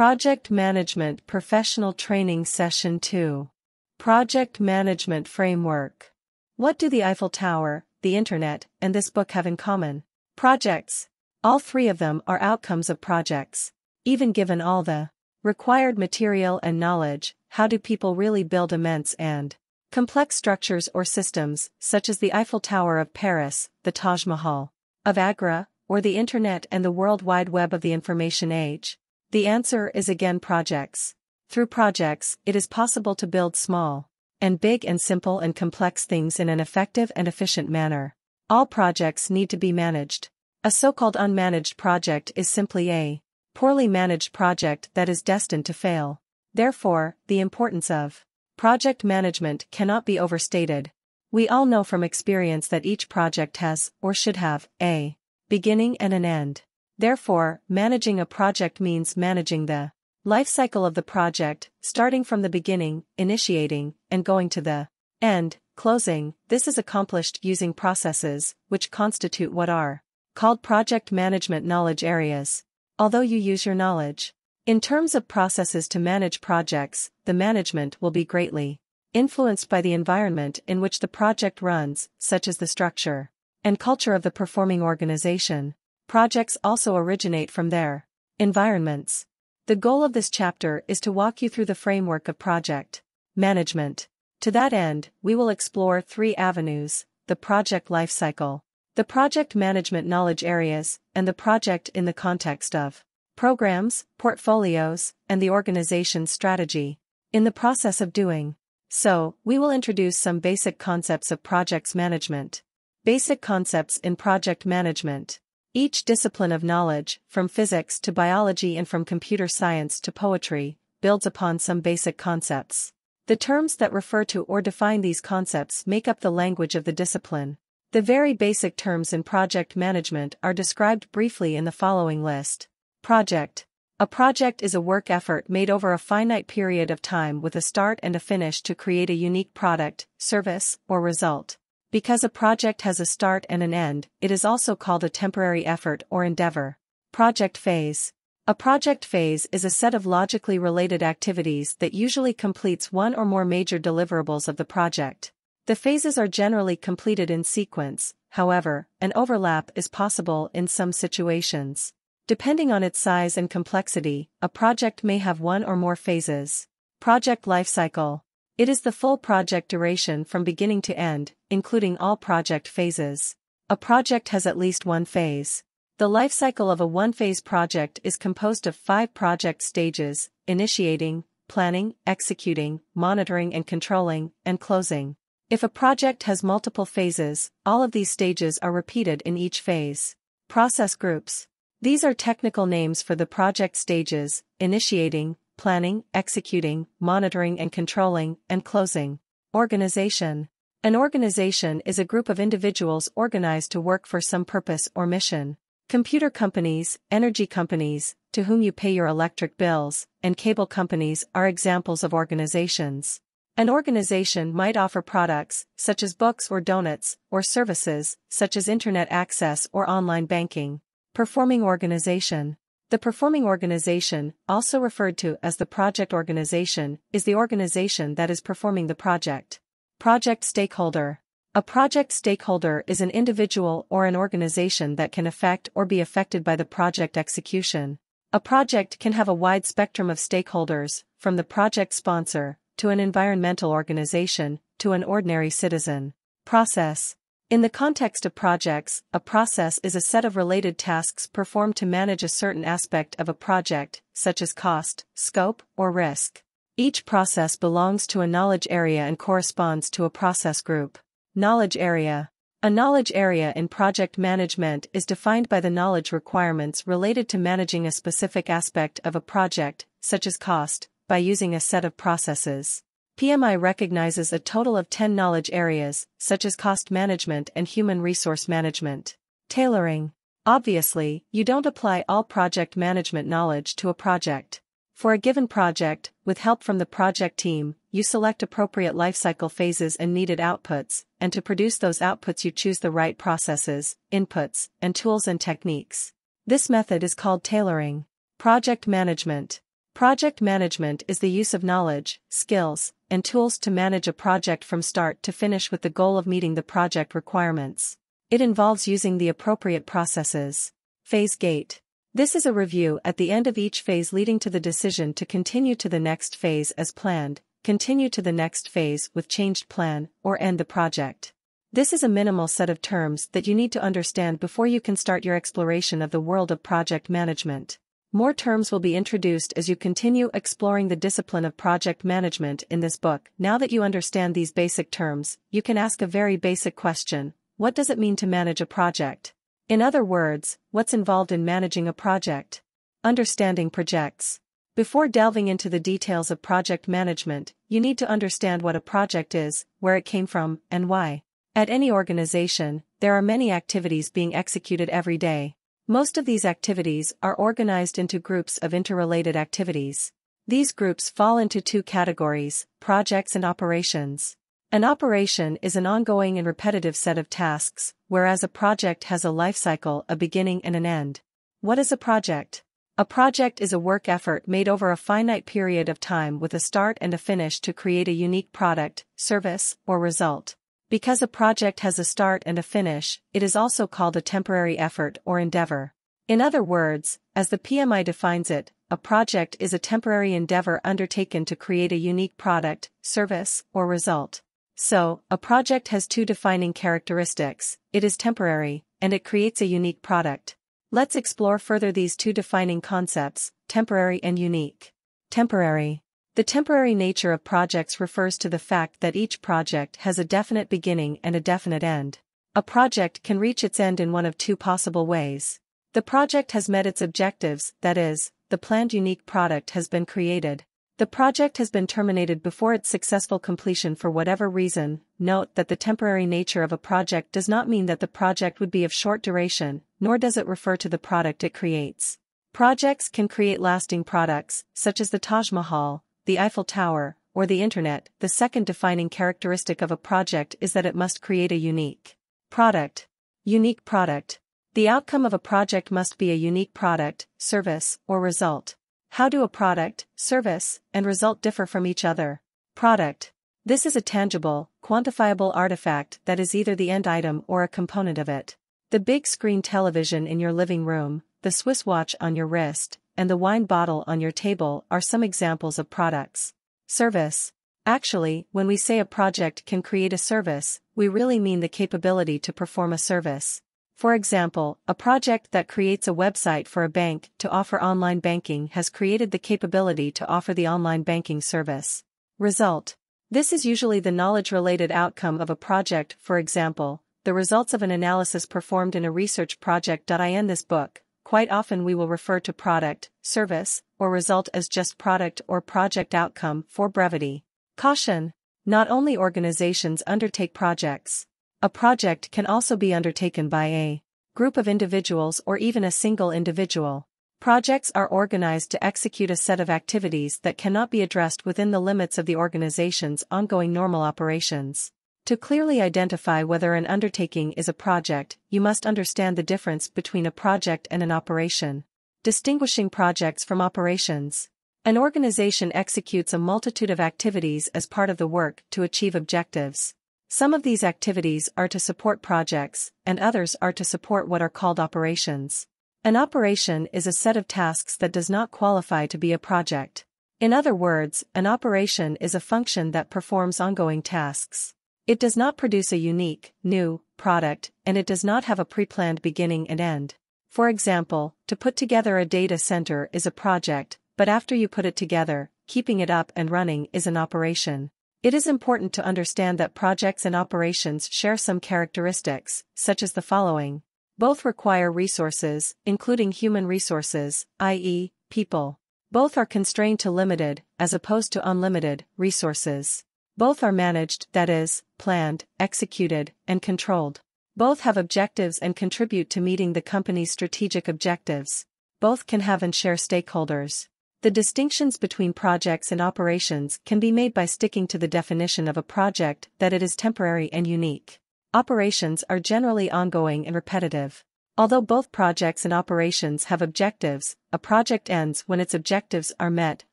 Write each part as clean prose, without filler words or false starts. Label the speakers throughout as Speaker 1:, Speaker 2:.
Speaker 1: Project Management Professional Training Session 2. Project Management Framework. What do the Eiffel Tower, the Internet, and this book have in common? Projects. All three of them are outcomes of projects. Even given all the required material and knowledge, how do people really build immense and complex structures or systems, such as the Eiffel Tower of Paris, the Taj Mahal of Agra, or the Internet and the World Wide Web of the Information Age? The answer is again projects. Through projects, it is possible to build small and big and simple and complex things in an effective and efficient manner. All projects need to be managed. A so-called unmanaged project is simply a poorly managed project that is destined to fail. Therefore, the importance of project management cannot be overstated. We all know from experience that each project has, or should have, a beginning and an end. Therefore, managing a project means managing the life cycle of the project, starting from the beginning, initiating, and going to the end, closing. This is accomplished using processes, which constitute what are called project management knowledge areas. Although you use your knowledge in terms of processes to manage projects, the management will be greatly influenced by the environment in which the project runs, such as the structure and culture of the performing organization. Projects also originate from their environments. The goal of this chapter is to walk you through the framework of project management. To that end, we will explore three avenues: the project life cycle, the project management knowledge areas, and the project in the context of programs, portfolios, and the organization's strategy. In the process of doing so, we will introduce some basic concepts of projects management. Basic concepts in project management. Each discipline of knowledge, from physics to biology and from computer science to poetry, builds upon some basic concepts. The terms that refer to or define these concepts make up the language of the discipline. The very basic terms in project management are described briefly in the following list. Project. A project is a work effort made over a finite period of time with a start and a finish to create a unique product, service, or result. Because a project has a start and an end, it is also called a temporary effort or endeavor. Project phase. A project phase is a set of logically related activities that usually completes one or more major deliverables of the project. The phases are generally completed in sequence, however, an overlap is possible in some situations. Depending on its size and complexity, a project may have one or more phases. Project life cycle. It is the full project duration from beginning to end, including all project phases. A project has at least one phase. The life cycle of a one-phase project is composed of 5 project stages: initiating, planning, executing, monitoring and controlling, and closing. If a project has multiple phases, all of these stages are repeated in each phase. Process groups. These are technical names for the project stages: initiating, planning, executing, monitoring and controlling, and closing. Organization. An organization is a group of individuals organized to work for some purpose or mission. Computer companies, energy companies, to whom you pay your electric bills, and cable companies are examples of organizations. An organization might offer products, such as books or donuts, or services, such as internet access or online banking. Performing organization. The performing organization, also referred to as the project organization, is the organization that is performing the project. Project stakeholder. A project stakeholder is an individual or an organization that can affect or be affected by the project execution. A project can have a wide spectrum of stakeholders, from the project sponsor, to an environmental organization, to an ordinary citizen. Process. In the context of projects, a process is a set of related tasks performed to manage a certain aspect of a project, such as cost, scope, or risk. Each process belongs to a knowledge area and corresponds to a process group. Knowledge area. A knowledge area in project management is defined by the knowledge requirements related to managing a specific aspect of a project, such as cost, by using a set of processes. PMI recognizes a total of 10 knowledge areas, such as cost management and human resource management. Tailoring. Obviously, you don't apply all project management knowledge to a project. For a given project, with help from the project team, you select appropriate lifecycle phases and needed outputs, and to produce those outputs you choose the right processes, inputs, and tools and techniques. This method is called tailoring. Project management. Project management is the use of knowledge, skills, and tools to manage a project from start to finish with the goal of meeting the project requirements. It involves using the appropriate processes. Phase gate. This is a review at the end of each phase leading to the decision to continue to the next phase as planned, continue to the next phase with changed plan, or end the project. This is a minimal set of terms that you need to understand before you can start your exploration of the world of project management. More terms will be introduced as you continue exploring the discipline of project management in this book. Now that you understand these basic terms, you can ask a very basic question: what does it mean to manage a project? In other words, what's involved in managing a project? Understanding projects. Before delving into the details of project management, you need to understand what a project is, where it came from, and why. At any organization, there are many activities being executed every day. Most of these activities are organized into groups of interrelated activities. These groups fall into two categories: projects and operations. An operation is an ongoing and repetitive set of tasks, whereas a project has a life cycle, a beginning and an end. What is a project? A project is a work effort made over a finite period of time with a start and a finish to create a unique product, service, or result. Because a project has a start and a finish, it is also called a temporary effort or endeavor. In other words, as the PMI defines it, a project is a temporary endeavor undertaken to create a unique product, service, or result. So, a project has two defining characteristics: it is temporary, and it creates a unique product. Let's explore further these two defining concepts, temporary and unique. Temporary. The temporary nature of projects refers to the fact that each project has a definite beginning and a definite end. A project can reach its end in one of two possible ways. The project has met its objectives, that is, the planned unique product has been created. The project has been terminated before its successful completion for whatever reason. Note that the temporary nature of a project does not mean that the project would be of short duration, nor does it refer to the product it creates. Projects can create lasting products, such as the Taj Mahal, the Eiffel Tower, or the Internet. The second defining characteristic of a project is that it must create a unique product. Unique product. The outcome of a project must be a unique product, service, or result. How do a product, service, and result differ from each other? Product. This is a tangible, quantifiable artifact that is either the end item or a component of it. The big screen television in your living room, the Swiss watch on your wrist, and the wine bottle on your table are some examples of products. Service. Actually, when we say a project can create a service, we really mean the capability to perform a service. For example, a project that creates a website for a bank to offer online banking has created the capability to offer the online banking service. Result. This is usually the knowledge-related outcome of a project. For example, the results of an analysis performed in a research project. In this book, quite often we will refer to product, service, or result as just product or project outcome for brevity. Caution. Not only organizations undertake projects. A project can also be undertaken by a group of individuals or even a single individual. Projects are organized to execute a set of activities that cannot be addressed within the limits of the organization's ongoing normal operations. To clearly identify whether an undertaking is a project, you must understand the difference between a project and an operation. Distinguishing projects from operations. An organization executes a multitude of activities as part of the work to achieve objectives. Some of these activities are to support projects, and others are to support what are called operations. An operation is a set of tasks that does not qualify to be a project. In other words, an operation is a function that performs ongoing tasks. It does not produce a unique, new, product, and it does not have a pre-planned beginning and end. For example, to put together a data center is a project, but after you put it together, keeping it up and running is an operation. It is important to understand that projects and operations share some characteristics, such as the following. Both require resources, including human resources, i.e., people. Both are constrained to limited, as opposed to unlimited, resources. Both are managed, that is, planned, executed, and controlled. Both have objectives and contribute to meeting the company's strategic objectives. Both can have and share stakeholders. The distinctions between projects and operations can be made by sticking to the definition of a project that it is temporary and unique. Operations are generally ongoing and repetitive. Although both projects and operations have objectives, a project ends when its objectives are met,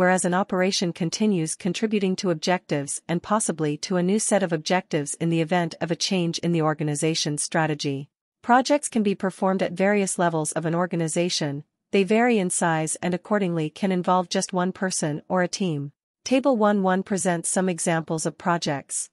Speaker 1: whereas an operation continues contributing to objectives and possibly to a new set of objectives in the event of a change in the organization's strategy. Projects can be performed at various levels of an organization. They vary in size and accordingly can involve just one person or a team. Table 1.1 presents some examples of projects.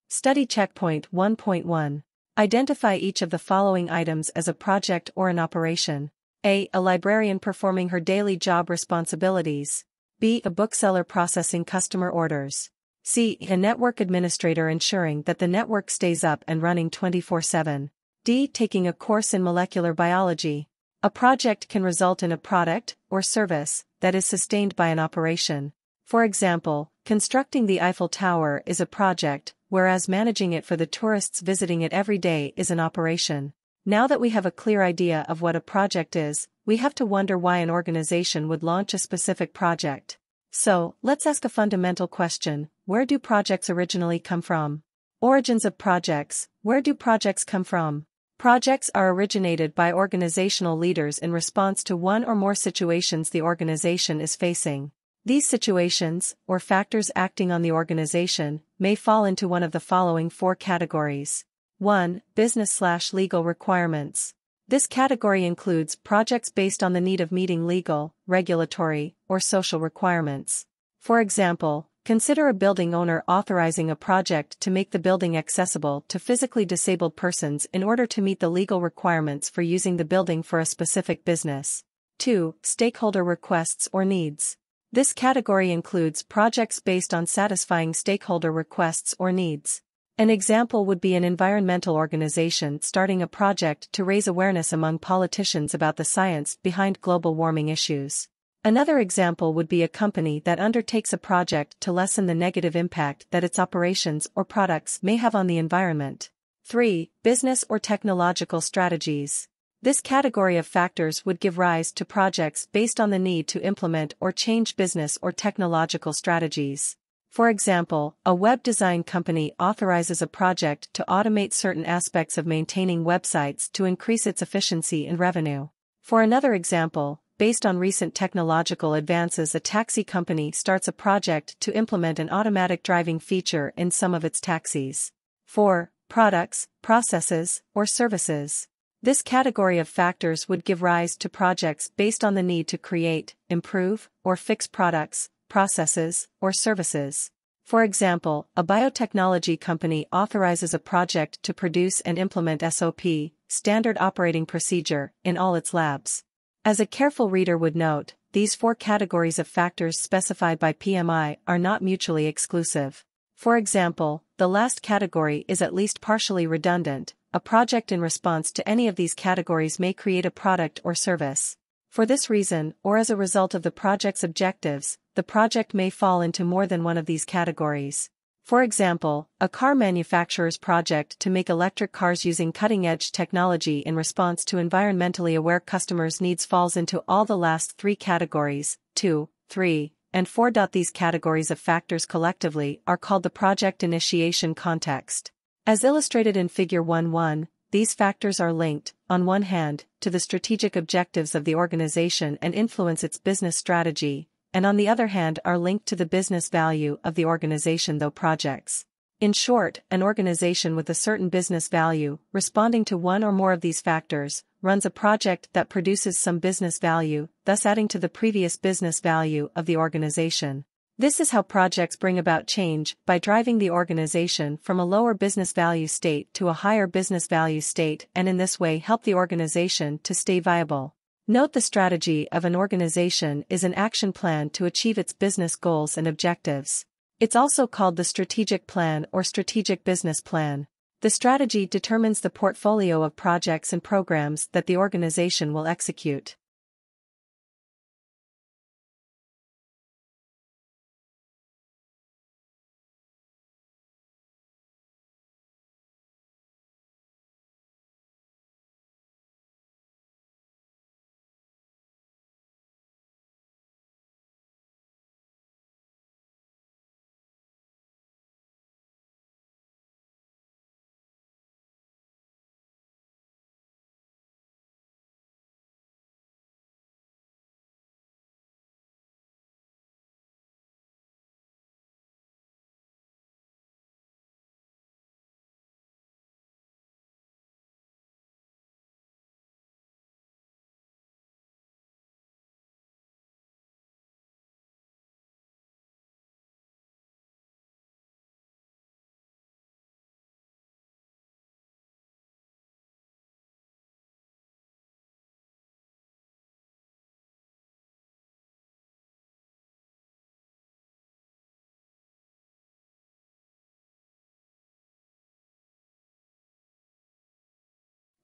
Speaker 1: Study checkpoint 1.1. Identify each of the following items as a project or an operation. A. A librarian performing her daily job responsibilities. B. A bookseller processing customer orders. C. A network administrator ensuring that the network stays up and running 24/7. D. Taking a course in molecular biology. A project can result in a product or service that is sustained by an operation. For example, constructing the Eiffel Tower is a project, whereas managing it for the tourists visiting it every day is an operation. Now that we have a clear idea of what a project is, we have to wonder why an organization would launch a specific project. So, let's ask a fundamental question: where do projects originally come from? Origins of projects: where do projects come from? Projects are originated by organizational leaders in response to one or more situations the organization is facing. These situations, or factors acting on the organization, may fall into one of the following four categories. 1. Business/legal requirements. This category includes projects based on the need of meeting legal, regulatory, or social requirements. For example, consider a building owner authorizing a project to make the building accessible to physically disabled persons in order to meet the legal requirements for using the building for a specific business. 2. Stakeholder requests or needs. This category includes projects based on satisfying stakeholder requests or needs. An example would be an environmental organization starting a project to raise awareness among politicians about the science behind global warming issues. Another example would be a company that undertakes a project to lessen the negative impact that its operations or products may have on the environment. 3. Business or technological strategies. This category of factors would give rise to projects based on the need to implement or change business or technological strategies. For example, a web design company authorizes a project to automate certain aspects of maintaining websites to increase its efficiency and revenue. For another example, based on recent technological advances, a taxi company starts a project to implement an automatic driving feature in some of its taxis. 4. Products, processes, or services. This category of factors would give rise to projects based on the need to create, improve, or fix products, processes, or services. For example, a biotechnology company authorizes a project to produce and implement SOP, standard operating procedure, in all its labs. As a careful reader would note, these four categories of factors specified by PMI are not mutually exclusive. For example, the last category is at least partially redundant. A project in response to any of these categories may create a product or service. For this reason, or as a result of the project's objectives, the project may fall into more than one of these categories. For example, a car manufacturer's project to make electric cars using cutting-edge technology in response to environmentally aware customers' needs falls into all the last three categories, 2, 3, and 4. These categories of factors collectively are called the project initiation context. As illustrated in Figure 1.1, these factors are linked, on one hand, to the strategic objectives of the organization and influence its business strategy, and on the other hand are linked to the business value of the organization though projects. In short, an organization with a certain business value, responding to one or more of these factors, runs a project that produces some business value, thus adding to the previous business value of the organization. This is how projects bring about change, by driving the organization from a lower business value state to a higher business value state, and in this way help the organization to stay viable. Note the strategy of an organization is an action plan to achieve its business goals and objectives. It's also called the strategic plan or strategic business plan. The strategy determines the portfolio of projects and programs that the organization will execute.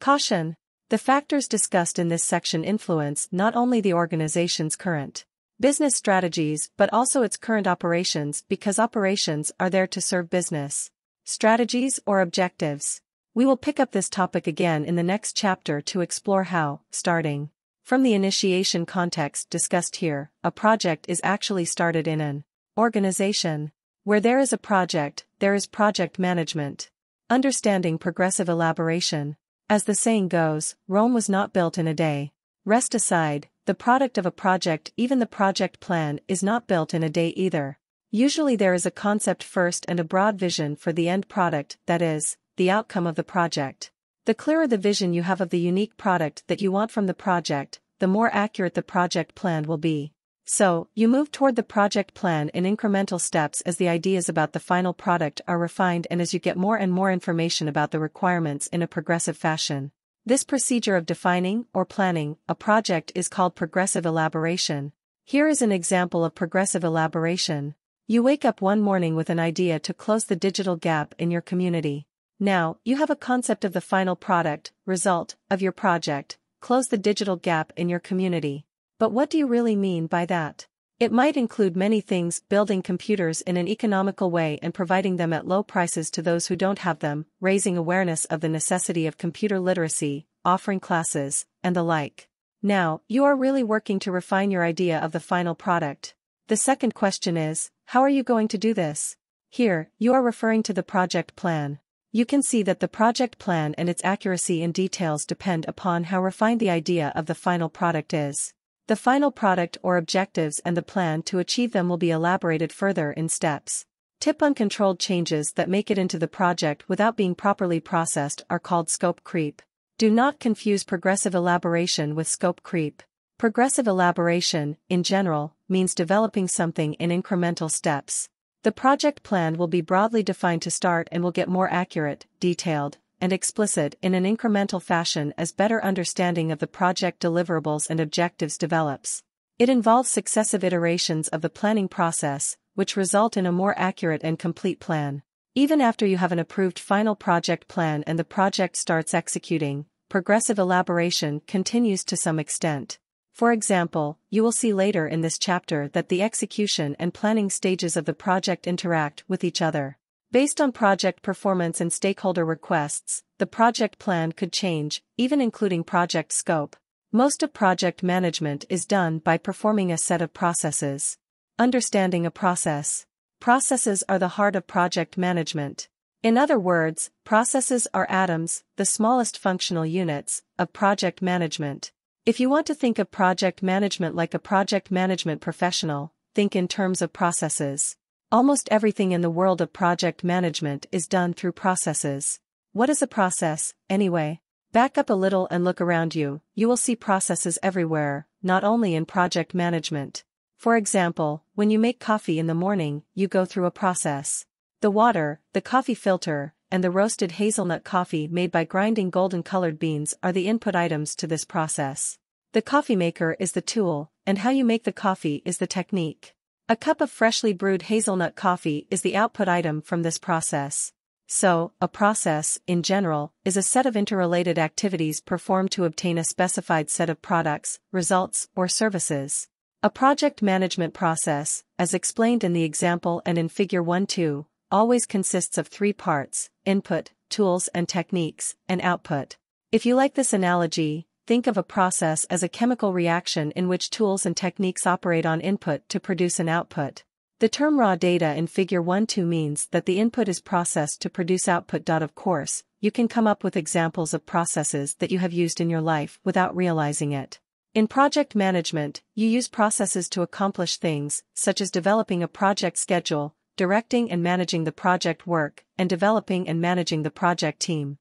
Speaker 1: Caution: the factors discussed in this section influence not only the organization's current business strategies but also its current operations, because operations are there to serve business strategies or objectives. We will pick up this topic again in the next chapter to explore how, starting from the initiation context discussed here, a project is actually started in an organization. Where there is a project, there is project management. Understanding progressive elaboration. As the saying goes, Rome was not built in a day. Rest aside, the product of a project, even the project plan, is not built in a day either. Usually there is a concept first and a broad vision for the end product, that is, the outcome of the project. The clearer the vision you have of the unique product that you want from the project, the more accurate the project plan will be. So, you move toward the project plan in incremental steps as the ideas about the final product are refined and as you get more and more information about the requirements in a progressive fashion. This procedure of defining, or planning, a project is called progressive elaboration. Here is an example of progressive elaboration. You wake up one morning with an idea to close the digital gap in your community. Now, you have a concept of the final product, result, of your project, close the digital gap in your community. But what do you really mean by that? It might include many things: building computers in an economical way and providing them at low prices to those who don't have them, raising awareness of the necessity of computer literacy, offering classes, and the like. Now, you are really working to refine your idea of the final product. The second question is, how are you going to do this? Here, you are referring to the project plan. You can see that the project plan and its accuracy in details depend upon how refined the idea of the final product is. The final product or objectives and the plan to achieve them will be elaborated further in steps. Tip: uncontrolled changes that make it into the project without being properly processed are called scope creep. Do not confuse progressive elaboration with scope creep. Progressive elaboration, in general, means developing something in incremental steps. The project plan will be broadly defined to start and will get more accurate, detailed, and explicit in an incremental fashion as better understanding of the project deliverables and objectives develops. It involves successive iterations of the planning process, which result in a more accurate and complete plan. Even after you have an approved final project plan and the project starts executing, progressive elaboration continues to some extent. For example, you will see later in this chapter that the execution and planning stages of the project interact with each other. Based on project performance and stakeholder requests, the project plan could change, even including project scope. Most of project management is done by performing a set of processes. Understanding a process. Processes are the heart of project management. In other words, processes are atoms, the smallest functional units, of project management. If you want to think of project management like a project management professional, think in terms of processes. Almost everything in the world of project management is done through processes. What is a process, anyway? Back up a little and look around you. You will see processes everywhere, not only in project management. For example, when you make coffee in the morning, you go through a process. The water, the coffee filter, and the roasted hazelnut coffee made by grinding golden-colored beans are the input items to this process. The coffee maker is the tool, and how you make the coffee is the technique. A cup of freshly brewed hazelnut coffee is the output item from this process. So, a process, in general, is a set of interrelated activities performed to obtain a specified set of products, results, or services. A project management process, as explained in the example and in Figure 1.2, always consists of three parts: input, tools and techniques, and output. If you like this analogy, think of a process as a chemical reaction in which tools and techniques operate on input to produce an output. The term raw data in Figure 1.2 means that the input is processed to produce output. Of course, you can come up with examples of processes that you have used in your life without realizing it. In project management, you use processes to accomplish things, such as developing a project schedule, directing and managing the project work, and developing and managing the project team.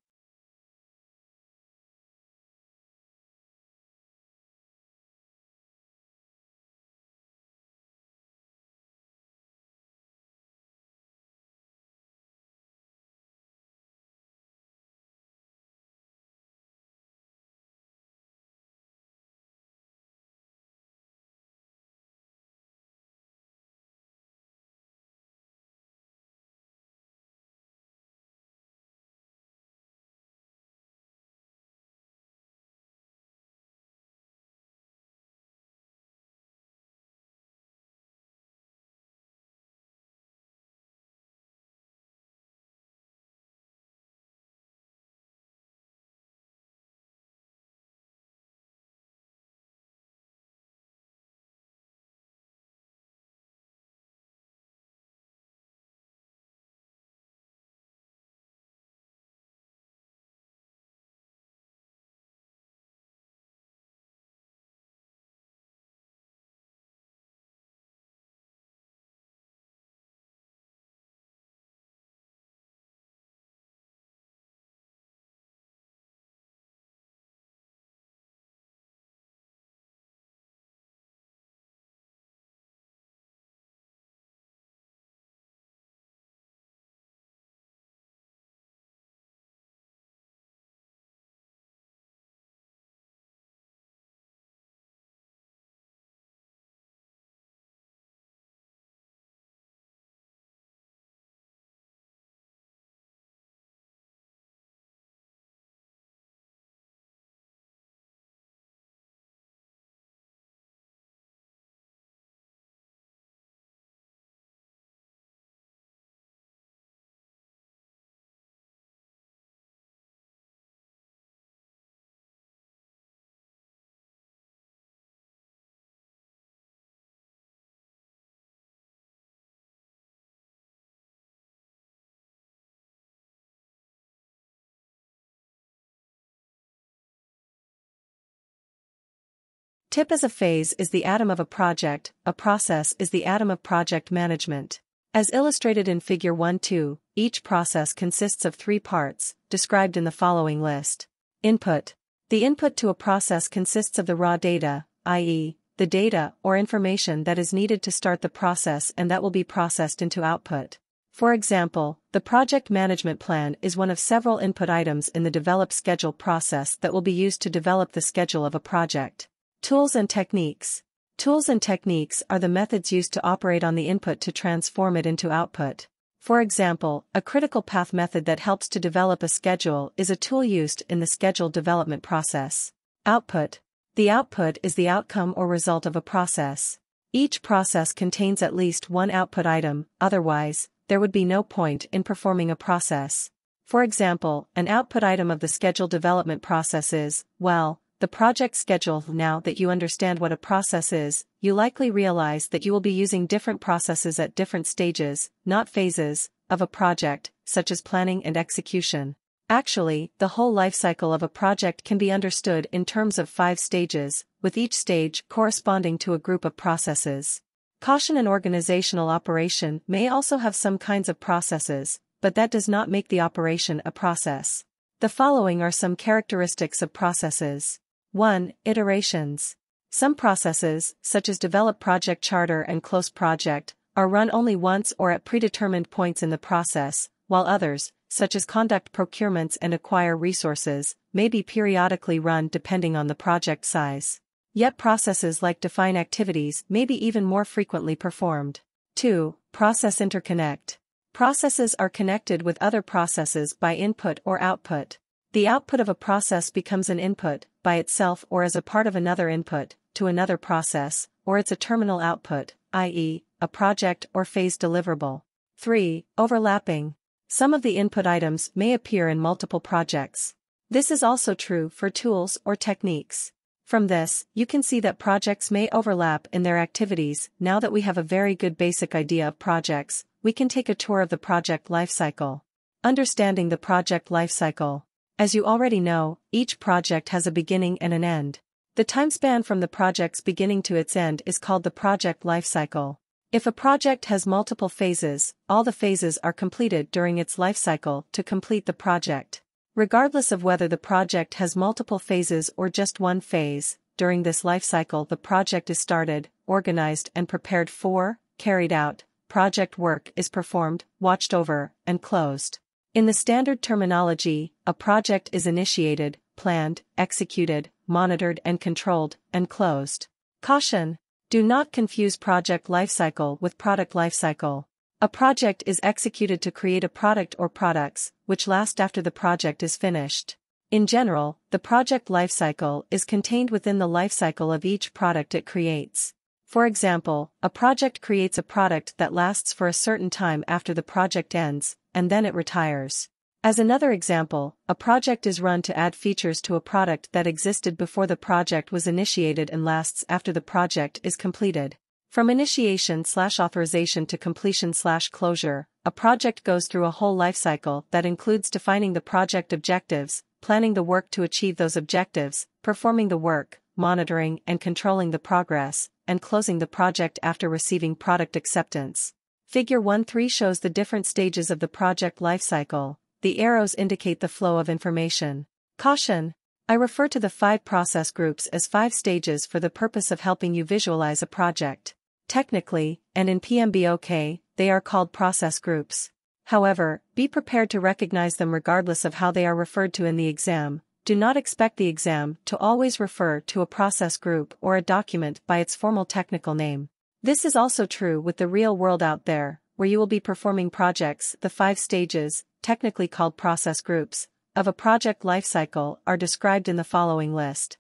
Speaker 1: Tip as a phase is the atom of a project, a process is the atom of project management. As illustrated in Figure 1.2, each process consists of three parts, described in the following list. Input. The input to a process consists of the raw data, i.e., the data or information that is needed to start the process and that will be processed into output. For example, the project management plan is one of several input items in the develop schedule process that will be used to develop the schedule of a project. Tools and techniques. Tools and techniques are the methods used to operate on the input to transform it into output. For example, a critical path method that helps to develop a schedule is a tool used in the schedule development process. Output. The output is the outcome or result of a process. Each process contains at least one output item, otherwise, there would be no point in performing a process. For example, an output item of the schedule development process is, well, the project schedule. Now that you understand what a process is, you likely realize that you will be using different processes at different stages, not phases, of a project, such as planning and execution. Actually, the whole life cycle of a project can be understood in terms of 5 stages, with each stage corresponding to a group of processes. Caution: an organizational operation may also have some kinds of processes, but that does not make the operation a process. The following are some characteristics of processes. 1. Iterations. Some processes, such as develop project charter and close project, are run only once or at predetermined points in the process, while others, such as conduct procurements and acquire resources, may be periodically run depending on the project size. Yet processes like define activities may be even more frequently performed. 2. Process interconnect. Processes are connected with other processes by input or output. The output of a process becomes an input, by itself or as a part of another input, to another process, or it's a terminal output, i.e., a project or phase deliverable. 3. Overlapping. Some of the input items may appear in multiple projects. This is also true for tools or techniques. From this, you can see that projects may overlap in their activities. Now that we have a very good basic idea of projects, we can take a tour of the project lifecycle. Understanding the project lifecycle. As you already know, each project has a beginning and an end. The time span from the project's beginning to its end is called the project lifecycle. If a project has multiple phases, all the phases are completed during its lifecycle to complete the project. Regardless of whether the project has multiple phases or just one phase, during this lifecycle the project is started, organized and prepared for, carried out, project work is performed, watched over, and closed. In the standard terminology, a project is initiated, planned, executed, monitored and controlled, and closed. Caution: do not confuse project lifecycle with product lifecycle. A project is executed to create a product or products, which last after the project is finished. In general, the project lifecycle is contained within the lifecycle of each product it creates. For example, a project creates a product that lasts for a certain time after the project ends, and then it retires. As another example, a project is run to add features to a product that existed before the project was initiated and lasts after the project is completed. From initiation/authorization to completion/closure, a project goes through a whole lifecycle that includes defining the project objectives, planning the work to achieve those objectives, performing the work, monitoring and controlling the progress, and closing the project after receiving product acceptance. Figure 1.3 shows the different stages of the project lifecycle. The arrows indicate the flow of information. Caution: I refer to the 5 process groups as 5 stages for the purpose of helping you visualize a project. Technically, and in PMBOK, they are called process groups. However, be prepared to recognize them regardless of how they are referred to in the exam. Do not expect the exam to always refer to a process group or a document by its formal technical name. This is also true with the real world out there, where you will be performing projects. The 5 stages, technically called process groups, of a project lifecycle are described in the following list.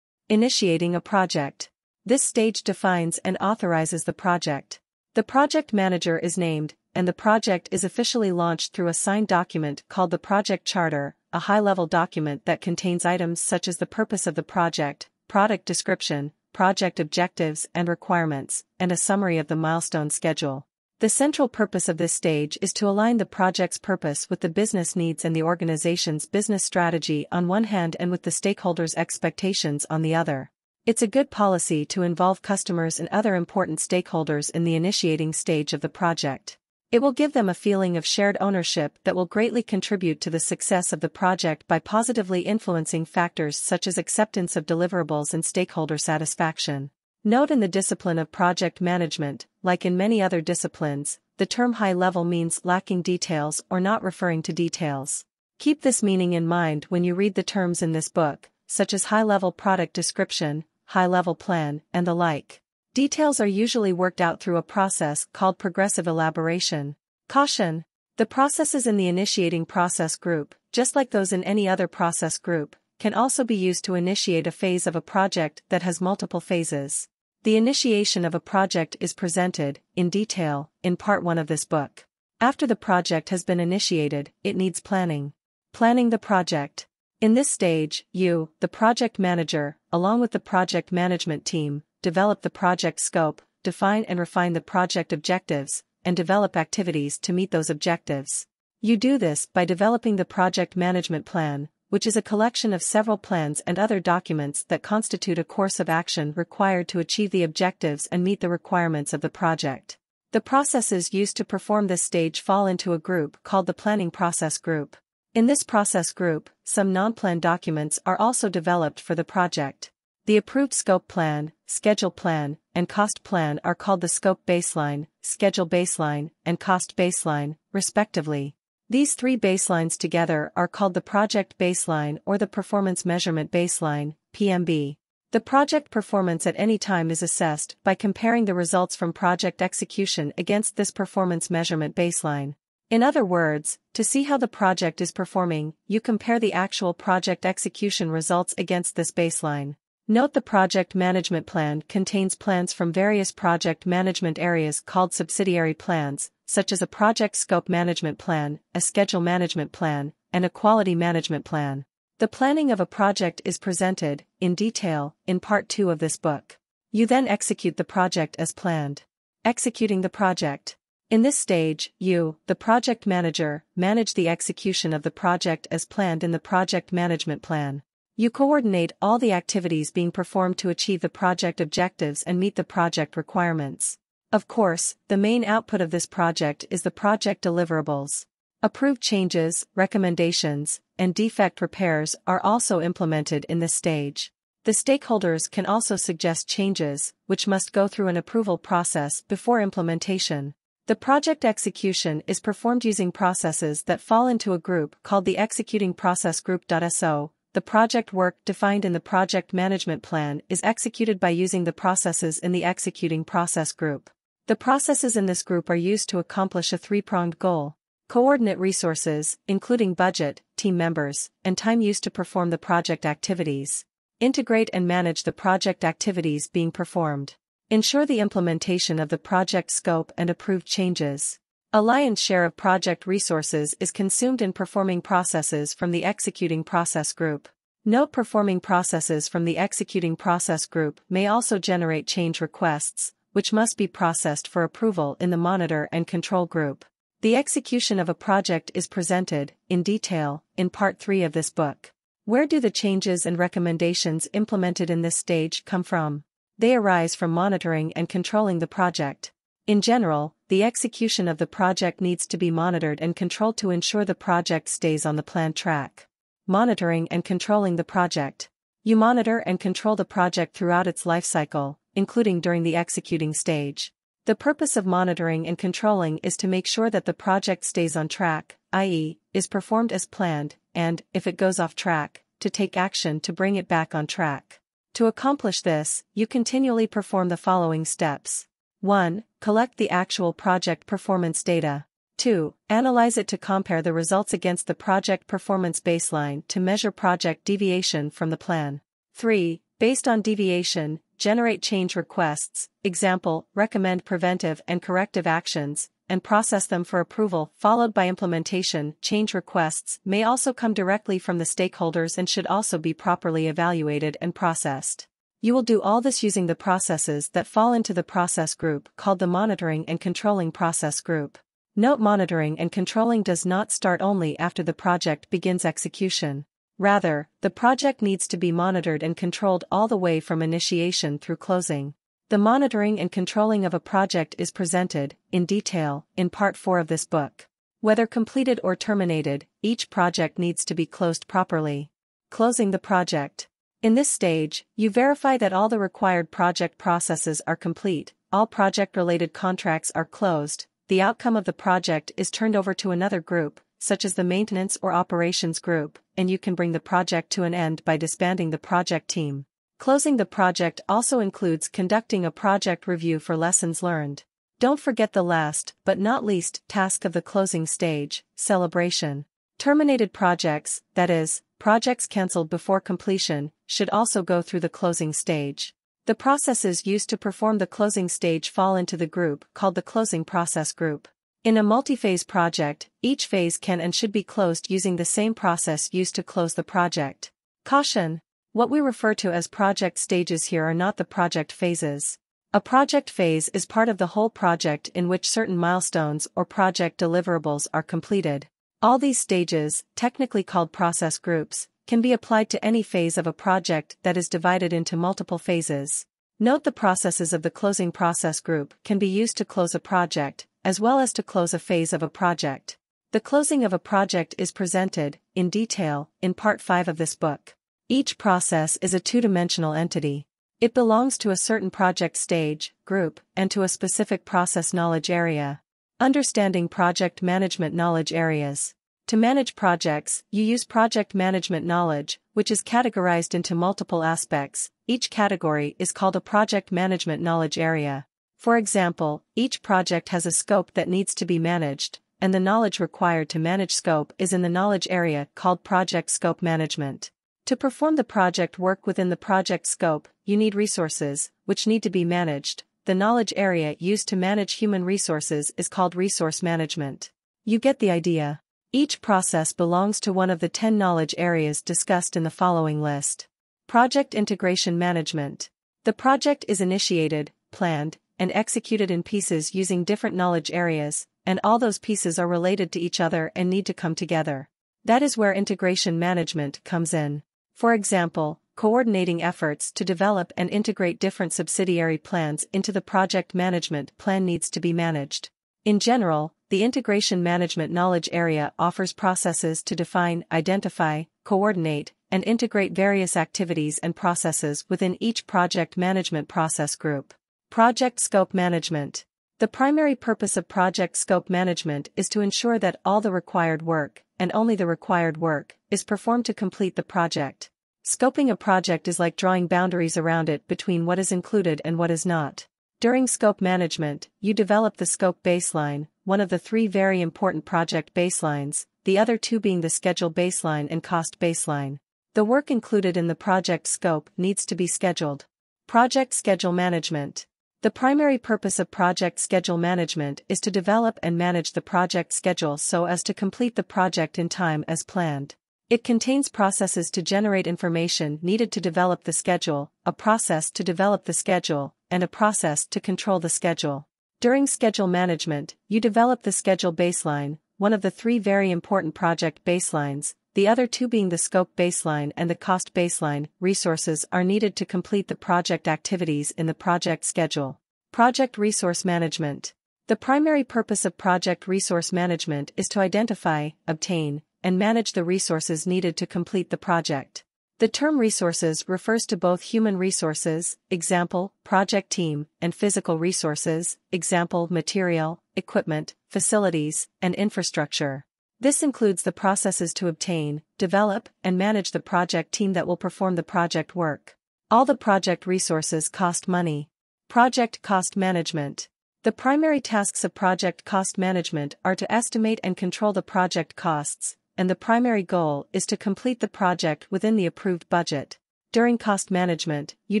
Speaker 1: Initiating a project. This stage defines and authorizes the project. The project manager is named, and the project is officially launched through a signed document called the project charter, a high-level document that contains items such as the purpose of the project, product description, project objectives and requirements, and a summary of the milestone schedule. The central purpose of this stage is to align the project's purpose with the business needs and the organization's business strategy on one hand and with the stakeholders' expectations on the other. It's a good policy to involve customers and other important stakeholders in the initiating stage of the project. It will give them a feeling of shared ownership that will greatly contribute to the success of the project by positively influencing factors such as acceptance of deliverables and stakeholder satisfaction. Note in the discipline of project management, like in many other disciplines, the term high level means lacking details or not referring to details. Keep this meaning in mind when you read the terms in this book, such as high-level product description, high-level plan, and the like. Details are usually worked out through a process called progressive elaboration. Caution: the processes in the initiating process group, just like those in any other process group, can also be used to initiate a phase of a project that has multiple phases. The initiation of a project is presented, in detail, in part 1 of this book. After the project has been initiated, it needs planning. Planning the project. In this stage, you, the project manager, along with the project management team, develop the project scope, define and refine the project objectives, and develop activities to meet those objectives. You do this by developing the project management plan, which is a collection of several plans and other documents that constitute a course of action required to achieve the objectives and meet the requirements of the project. The processes used to perform this stage fall into a group called the planning process group. In this process group, some non-plan documents are also developed for the project. The approved scope plan, schedule plan, and cost plan are called the scope baseline, schedule baseline, and cost baseline, respectively. These 3 baselines together are called the project baseline or the performance measurement baseline, PMB. The project performance at any time is assessed by comparing the results from project execution against this performance measurement baseline. In other words, to see how the project is performing, you compare the actual project execution results against this baseline. Note the project management plan contains plans from various project management areas called subsidiary plans, such as a project scope management plan, a schedule management plan, and a quality management plan. The planning of a project is presented, in detail, in part 2 of this book. You then execute the project as planned. Executing the project. In this stage, you, the project manager, manage the execution of the project as planned in the project management plan. You coordinate all the activities being performed to achieve the project objectives and meet the project requirements. Of course, the main output of this project is the project deliverables. Approved changes, recommendations, and defect repairs are also implemented in this stage. The stakeholders can also suggest changes, which must go through an approval process before implementation. The project execution is performed using processes that fall into a group called the executing process group. So, the project work defined in the project management plan is executed by using the processes in the executing process group. The processes in this group are used to accomplish a 3-pronged goal. Coordinate resources, including budget, team members, and time used to perform the project activities. Integrate and manage the project activities being performed. Ensure the implementation of the project scope and approved changes. A lion's share of project resources is consumed in performing processes from the executing process group. Note performing processes from the executing process group may also generate change requests, which must be processed for approval in the monitor and control group. The execution of a project is presented, in detail, in part 3 of this book. Where do the changes and recommendations implemented in this stage come from? They arise from monitoring and controlling the project. In general, the execution of the project needs to be monitored and controlled to ensure the project stays on the planned track. Monitoring and controlling the project. You monitor and control the project throughout its life cycle, including during the executing stage. The purpose of monitoring and controlling is to make sure that the project stays on track, i.e., is performed as planned, and, if it goes off track, to take action to bring it back on track. To accomplish this, you continually perform the following steps. 1. Collect the actual project performance data. 2. Analyze it to compare the results against the project performance baseline to measure project deviation from the plan. 3. Based on deviation, generate change requests, example, recommend preventive and corrective actions, and process them for approval, followed by implementation. Change requests may also come directly from the stakeholders and should also be properly evaluated and processed. You will do all this using the processes that fall into the process group called the monitoring and controlling process group. Note: monitoring and controlling does not start only after the project begins execution. Rather, the project needs to be monitored and controlled all the way from initiation through closing. The monitoring and controlling of a project is presented, in detail, in Part 4 of this book. Whether completed or terminated, each project needs to be closed properly. Closing the project. In this stage, you verify that all the required project processes are complete, all project-related contracts are closed, the outcome of the project is turned over to another group, such as the maintenance or operations group, and you can bring the project to an end by disbanding the project team. Closing the project also includes conducting a project review for lessons learned. Don't forget the last, but not least, task of the closing stage: celebration. Terminated projects, that is, projects cancelled before completion, should also go through the closing stage. The processes used to perform the closing stage fall into the group called the closing process group. In a multi-phase project, each phase can and should be closed using the same process used to close the project. Caution: what we refer to as project stages here are not the project phases. A project phase is part of the whole project in which certain milestones or project deliverables are completed. All these stages, technically called process groups, can be applied to any phase of a project that is divided into multiple phases. Note: the processes of the closing process group can be used to close a project, as well as to close a phase of a project. The closing of a project is presented, in detail, in Part 5 of this book. Each process is a two-dimensional entity. It belongs to a certain project stage, group, and to a specific process knowledge area. Understanding project management knowledge areas. To manage projects, you use project management knowledge, which is categorized into multiple aspects. Each category is called a project management knowledge area. For example, each project has a scope that needs to be managed, and the knowledge required to manage scope is in the knowledge area called project scope management. To perform the project work within the project scope, you need resources, which need to be managed. The knowledge area used to manage human resources is called resource management. You get the idea. Each process belongs to one of the 10 knowledge areas discussed in the following list. Project integration management. The project is initiated, planned, and executed in pieces using different knowledge areas, and all those pieces are related to each other and need to come together. That is where integration management comes in. For example, coordinating efforts to develop and integrate different subsidiary plans into the project management plan needs to be managed. In general, the integration management knowledge area offers processes to define, identify, coordinate, and integrate various activities and processes within each project management process group. Project scope management. The primary purpose of project scope management is to ensure that all the required work, and only the required work, is performed to complete the project. Scoping a project is like drawing boundaries around it between what is included and what is not. During scope management, you develop the scope baseline, one of the 3 very important project baselines, the other 2 being the schedule baseline and cost baseline. The work included in the project scope needs to be scheduled. Project schedule management. The primary purpose of project schedule management is to develop and manage the project schedule so as to complete the project in time as planned. It contains processes to generate information needed to develop the schedule, a process to develop the schedule, and a process to control the schedule. During schedule management, you develop the schedule baseline, one of the 3 very important project baselines, the other 2 being the scope baseline and the cost baseline. Resources are needed to complete the project activities in the project schedule. Project resource management. The primary purpose of project resource management is to identify, obtain, and manage the resources needed to complete the project. The term resources refers to both human resources, example, project team, and physical resources, example, material, equipment, facilities, and infrastructure. This includes the processes to obtain, develop, and manage the project team that will perform the project work. All the project resources cost money. Project cost management. The primary tasks of project cost management are to estimate and control the project costs, and the primary goal is to complete the project within the approved budget. During cost management, you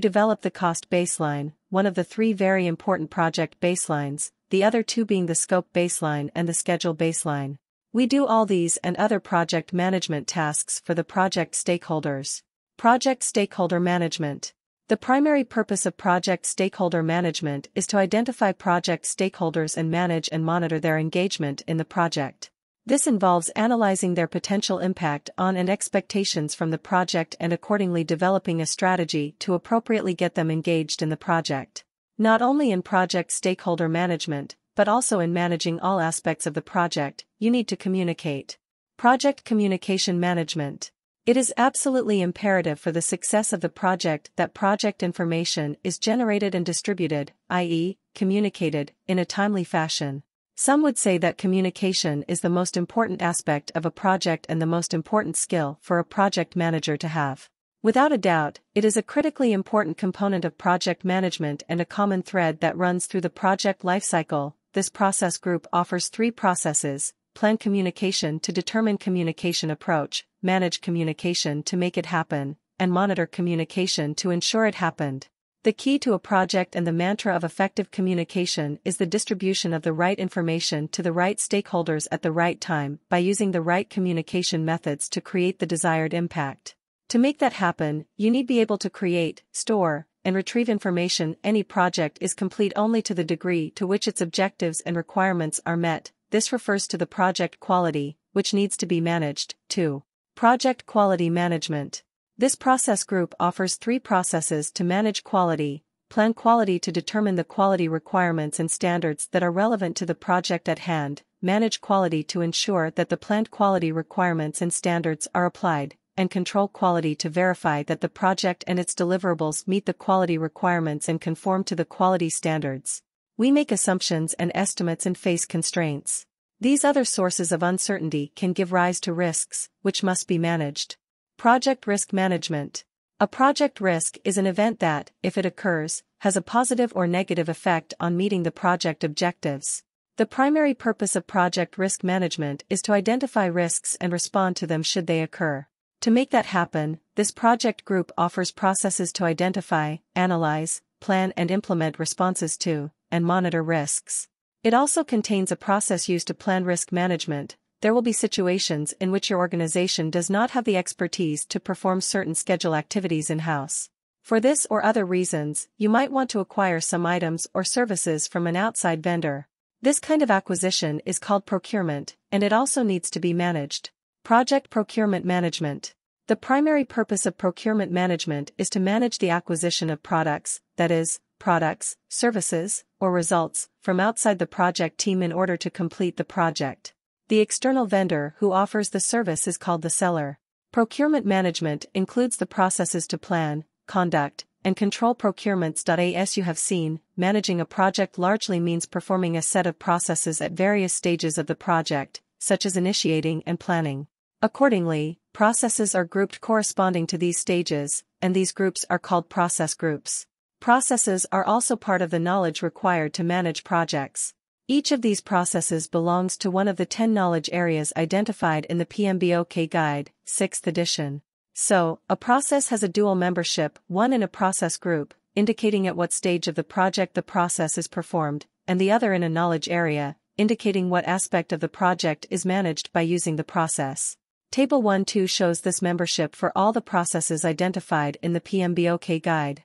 Speaker 1: develop the cost baseline, one of the 3 very important project baselines, the other 2 being the scope baseline and the schedule baseline. We do all these and other project management tasks for the project stakeholders. Project stakeholder management. The primary purpose of project stakeholder management is to identify project stakeholders and manage and monitor their engagement in the project. This involves analyzing their potential impact on and expectations from the project and accordingly developing a strategy to appropriately get them engaged in the project. Not only in project stakeholder management, but also in managing all aspects of the project, you need to communicate. Project communication management. It is absolutely imperative for the success of the project that project information is generated and distributed, i.e., communicated, in a timely fashion. Some would say that communication is the most important aspect of a project and the most important skill for a project manager to have. Without a doubt, it is a critically important component of project management and a common thread that runs through the project lifecycle. This process group offers 3 processes: plan communication to determine communication approach, manage communication to make it happen, and monitor communication to ensure it happened. The key to a project and the mantra of effective communication is the distribution of the right information to the right stakeholders at the right time by using the right communication methods to create the desired impact. To make that happen, you need to be able to create, store, and retrieve information. Any project is complete only to the degree to which its objectives and requirements are met. This refers to the project quality, which needs to be managed, too. Project quality management. This process group offers 3 processes to manage quality: plan quality to determine the quality requirements and standards that are relevant to the project at hand, manage quality to ensure that the planned quality requirements and standards are applied, and control quality to verify that the project and its deliverables meet the quality requirements and conform to the quality standards. We make assumptions and estimates and face constraints. These other sources of uncertainty can give rise to risks, which must be managed. Project risk management. A project risk is an event that, if it occurs, has a positive or negative effect on meeting the project objectives. The primary purpose of project risk management is to identify risks and respond to them should they occur. To make that happen, this project group offers processes to identify, analyze, plan and implement responses to, and monitor risks. It also contains a process used to plan risk management. There will be situations in which your organization does not have the expertise to perform certain schedule activities in-house. For this or other reasons, you might want to acquire some items or services from an outside vendor. This kind of acquisition is called procurement, and it also needs to be managed. Project procurement management. The primary purpose of procurement management is to manage the acquisition of products, that is, products, services, or results, from outside the project team in order to complete the project. The external vendor who offers the service is called the seller. Procurement management includes the processes to plan, conduct, and control procurements. As you have seen, managing a project largely means performing a set of processes at various stages of the project, such as initiating and planning. Accordingly, processes are grouped corresponding to these stages, and these groups are called process groups. Processes are also part of the knowledge required to manage projects. Each of these processes belongs to one of the 10 knowledge areas identified in the PMBOK Guide, 6th edition. So, a process has a dual membership, one in a process group, indicating at what stage of the project the process is performed, and the other in a knowledge area, indicating what aspect of the project is managed by using the process. Table 1-2 shows this membership for all the processes identified in the PMBOK Guide.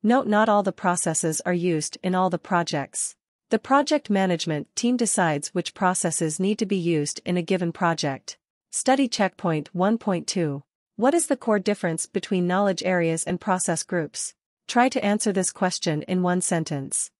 Speaker 1: Note not all the processes are used in all the projects. The project management team decides which processes need to be used in a given project. Study checkpoint 1.2. What is the core difference between knowledge areas and process groups? Try to answer this question in one sentence.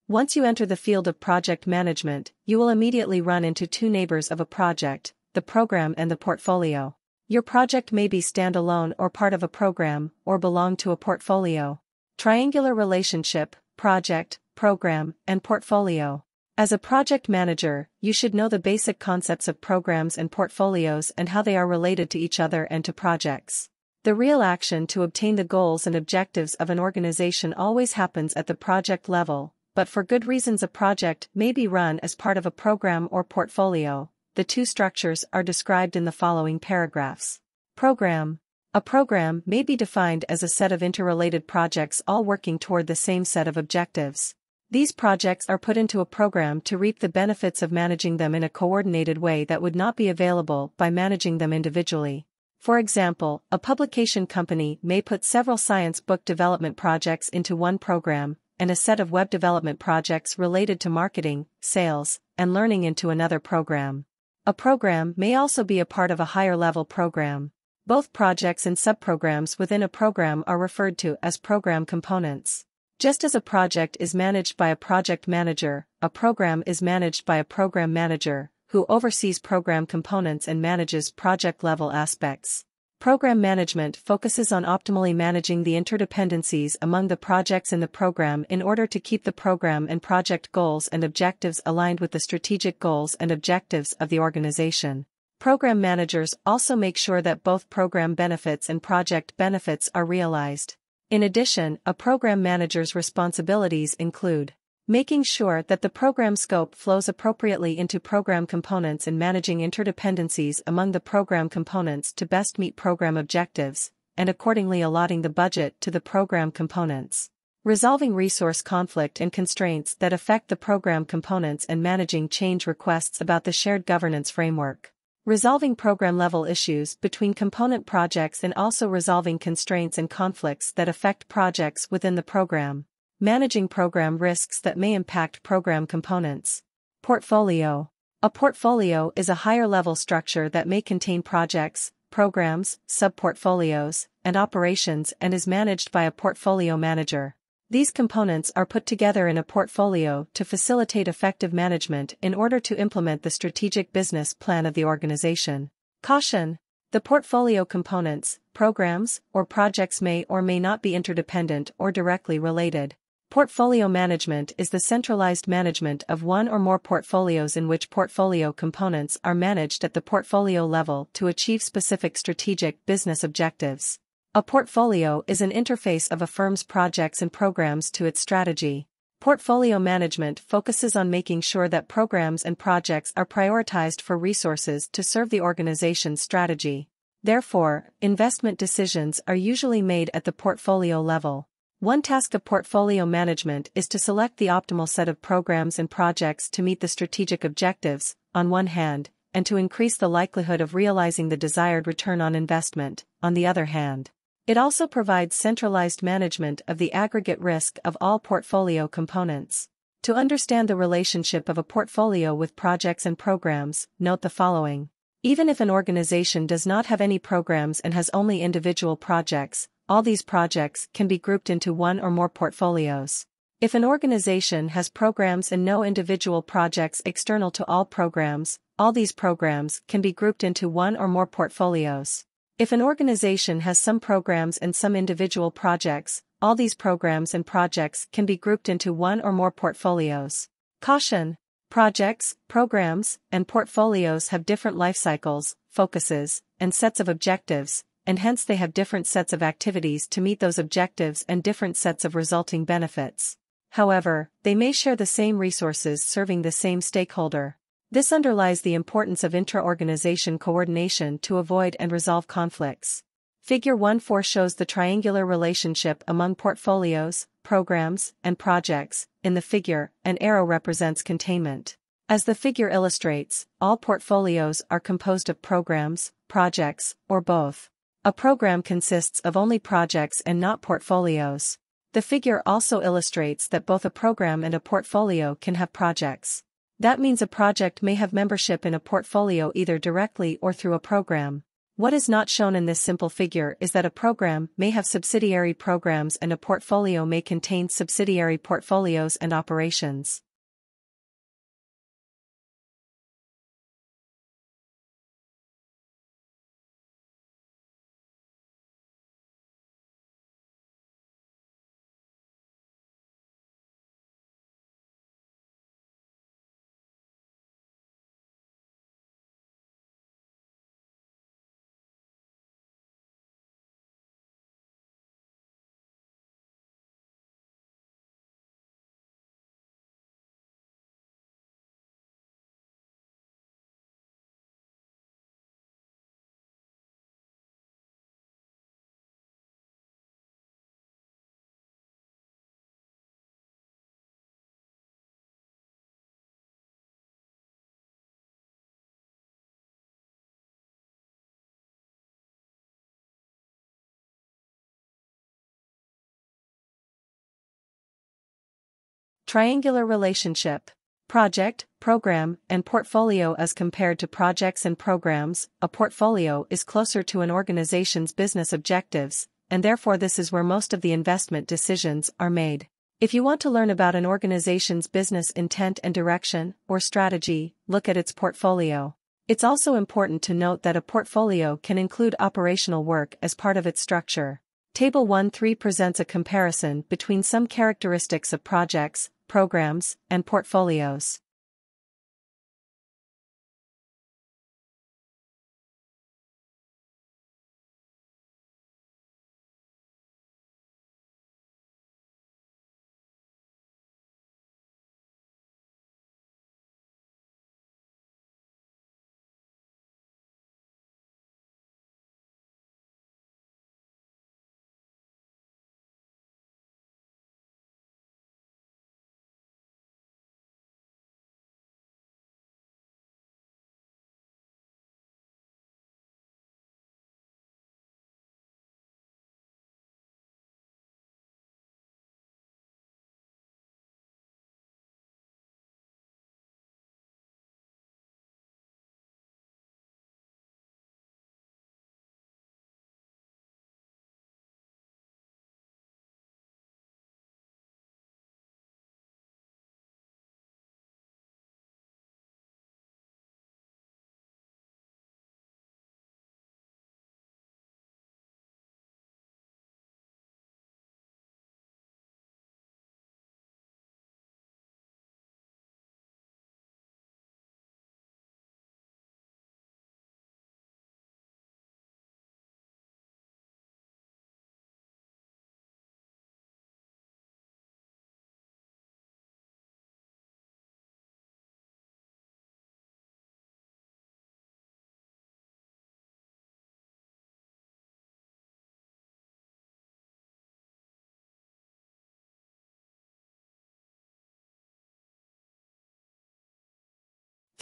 Speaker 1: Once you enter the field of project management, you will immediately run into two neighbors of a project, the program and the portfolio. Your project may be standalone or part of a program, or belong to a portfolio. Triangular relationship, project, program, and portfolio. As a project manager, you should know the basic concepts of programs and portfolios and how they are related to each other and to projects. The real action to obtain the goals and objectives of an organization always happens at the project level, but for good reasons a project may be run as part of a program or portfolio. The two structures are described in the following paragraphs. Program. A program may be defined as a set of interrelated projects all working toward the same set of objectives. These projects are put into a program to reap the benefits of managing them in a coordinated way that would not be available by managing them individually. For example, a publication company may put several science book development projects into one program, and a set of web development projects related to marketing, sales, and learning into another program. A program may also be a part of a higher-level program. Both projects and subprograms within a program are referred to as program components. Just as a project is managed by a project manager, a program is managed by a program manager, who oversees program components and manages project-level aspects. Program management focuses on optimally managing the interdependencies among the projects in the program in order to keep the program and project goals and objectives aligned with the strategic goals and objectives of the organization. Program managers also make sure that both program benefits and project benefits are realized. In addition, a program manager's responsibilities include making sure that the program scope flows appropriately into program components and managing interdependencies among the program components to best meet program objectives, and accordingly allotting the budget to the program components. Resolving resource conflict and constraints that affect the program components and managing change requests about the shared governance framework. Resolving program-level issues between component projects and also resolving constraints and conflicts that affect projects within the program. Managing program risks that may impact program components. Portfolio. A portfolio is a higher-level structure that may contain projects, programs, subportfolios, and operations and is managed by a portfolio manager. These components are put together in a portfolio to facilitate effective management in order to implement the strategic business plan of the organization. Caution. The portfolio components, programs, or projects may or may not be interdependent or directly related. Portfolio management is the centralized management of one or more portfolios in which portfolio components are managed at the portfolio level to achieve specific strategic business objectives. A portfolio is an interface of a firm's projects and programs to its strategy. Portfolio management focuses on making sure that programs and projects are prioritized for resources to serve the organization's strategy. Therefore, investment decisions are usually made at the portfolio level. One task of portfolio management is to select the optimal set of programs and projects to meet the strategic objectives, on one hand, and to increase the likelihood of realizing the desired return on investment, on the other hand. It also provides centralized management of the aggregate risk of all portfolio components. To understand the relationship of a portfolio with projects and programs, note the following. Even if an organization does not have any programs and has only individual projects, all these projects can be grouped into one or more portfolios. If an organization has programs and no individual projects external to all programs, all these programs can be grouped into one or more portfolios. If an organization has some programs and some individual projects, all these programs and projects can be grouped into one or more portfolios. Caution: projects, programs, and portfolios have different life cycles, focuses, and sets of objectives, and hence they have different sets of activities to meet those objectives and different sets of resulting benefits. However, they may share the same resources serving the same stakeholder. This underlies the importance of intra-organization coordination to avoid and resolve conflicts. Figure 1.4 shows the triangular relationship among portfolios, programs, and projects. In the figure, an arrow represents containment. As the figure illustrates, all portfolios are composed of programs, projects, or both. A program consists of only projects and not portfolios. The figure also illustrates that both a program and a portfolio can have projects. That means a project may have membership in a portfolio either directly or through a program. What is not shown in this simple figure is that a program may have subsidiary programs and a portfolio may contain subsidiary portfolios and operations. Triangular relationship. Project, program, and portfolio. As compared to projects and programs, a portfolio is closer to an organization's business objectives, and therefore this is where most of the investment decisions are made. If you want to learn about an organization's business intent and direction, or strategy, look at its portfolio. It's also important to note that a portfolio can include operational work as part of its structure. Table 1.3 presents a comparison between some characteristics of projects, programs, and portfolios.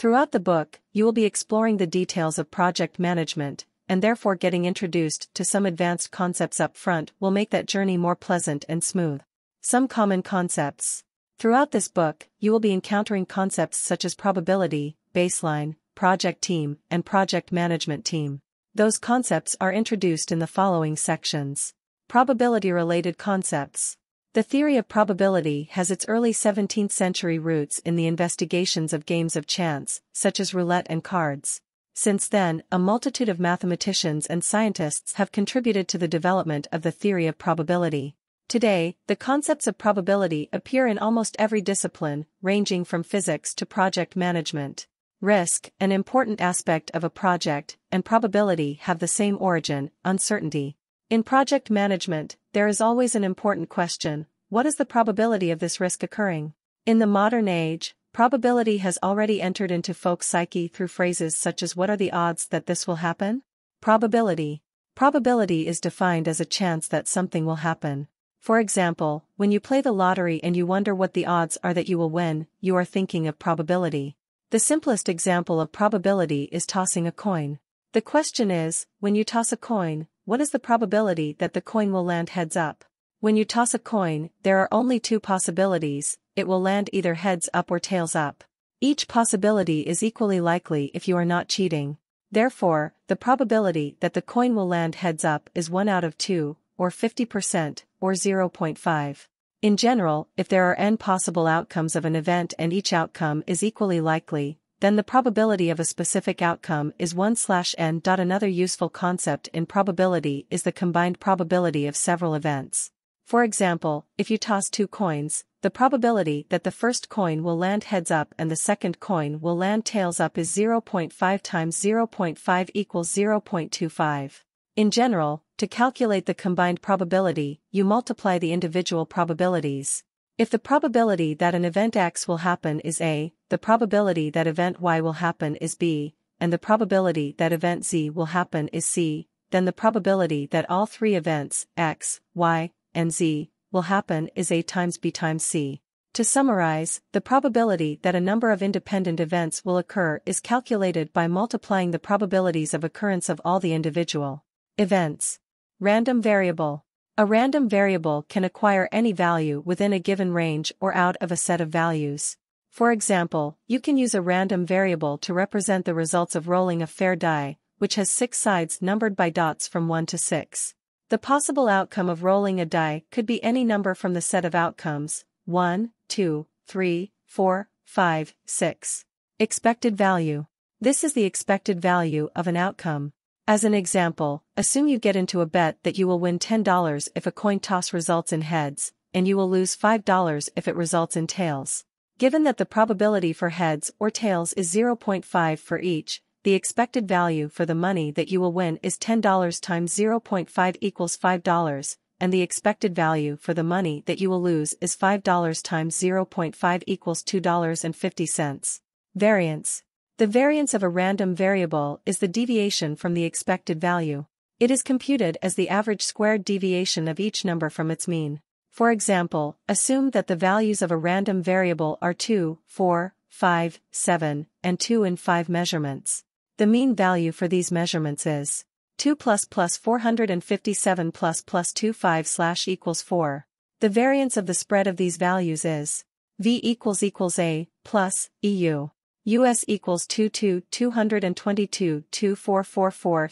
Speaker 1: Throughout the book, you will be exploring the details of project management, and therefore getting introduced to some advanced concepts up front will make that journey more pleasant and smooth. Some common concepts. Throughout this book, you will be encountering concepts such as probability, baseline, project team, and project management team. Those concepts are introduced in the following sections. Probability-related concepts. The theory of probability has its early 17th century roots in the investigations of games of chance, such as roulette and cards. Since then, a multitude of mathematicians and scientists have contributed to the development of the theory of probability. Today, the concepts of probability appear in almost every discipline, ranging from physics to project management. Risk, an important aspect of a project, and probability have the same origin, uncertainty. In project management, there is always an important question: what is the probability of this risk occurring? In the modern age, probability has already entered into folk psyche through phrases such as "what are the odds that this will happen?" Probability. Probability is defined as a chance that something will happen. For example, when you play the lottery and you wonder what the odds are that you will win, you are thinking of probability. The simplest example of probability is tossing a coin. The question is, when you toss a coin, what is the probability that the coin will land heads up? When you toss a coin, there are only two possibilities: it will land either heads up or tails up. Each possibility is equally likely if you are not cheating. Therefore, the probability that the coin will land heads up is 1 out of 2, or 50%, or 0.5. In general, if there are n possible outcomes of an event and each outcome is equally likely, then the probability of a specific outcome is 1/n. Another useful concept in probability is the combined probability of several events. For example, if you toss two coins, the probability that the first coin will land heads up and the second coin will land tails up is 0.5 times 0.5 equals 0.25. In general, to calculate the combined probability, you multiply the individual probabilities. If the probability that an event X will happen is A, the probability that event Y will happen is B, and the probability that event Z will happen is C, then the probability that all three events, X, Y, and Z, will happen is A times B times C. To summarize, the probability that a number of independent events will occur is calculated by multiplying the probabilities of occurrence of all the individual events. Random variable. A random variable can acquire any value within a given range or out of a set of values. For example, you can use a random variable to represent the results of rolling a fair die, which has 6 sides numbered by dots from 1 to 6. The possible outcome of rolling a die could be any number from the set of outcomes: 1, 2, 3, 4, 5, 6. Expected value. This is the expected value of an outcome. As an example, assume you get into a bet that you will win $10 if a coin toss results in heads, and you will lose $5 if it results in tails. Given that the probability for heads or tails is 0.5 for each, the expected value for the money that you will win is $10 times 0.5 equals $5, and the expected value for the money that you will lose is $5 times 0.5 equals $2.50. Variance. The variance of a random variable is the deviation from the expected value. It is computed as the average squared deviation of each number from its mean. For example, assume that the values of a random variable are 2, 4, 5, 7, and 2 in 5 measurements. The mean value for these measurements is 2 plus 457 plus 25 equals 4. The variance of the spread of these values is V equals A plus EU. US equals 222 2444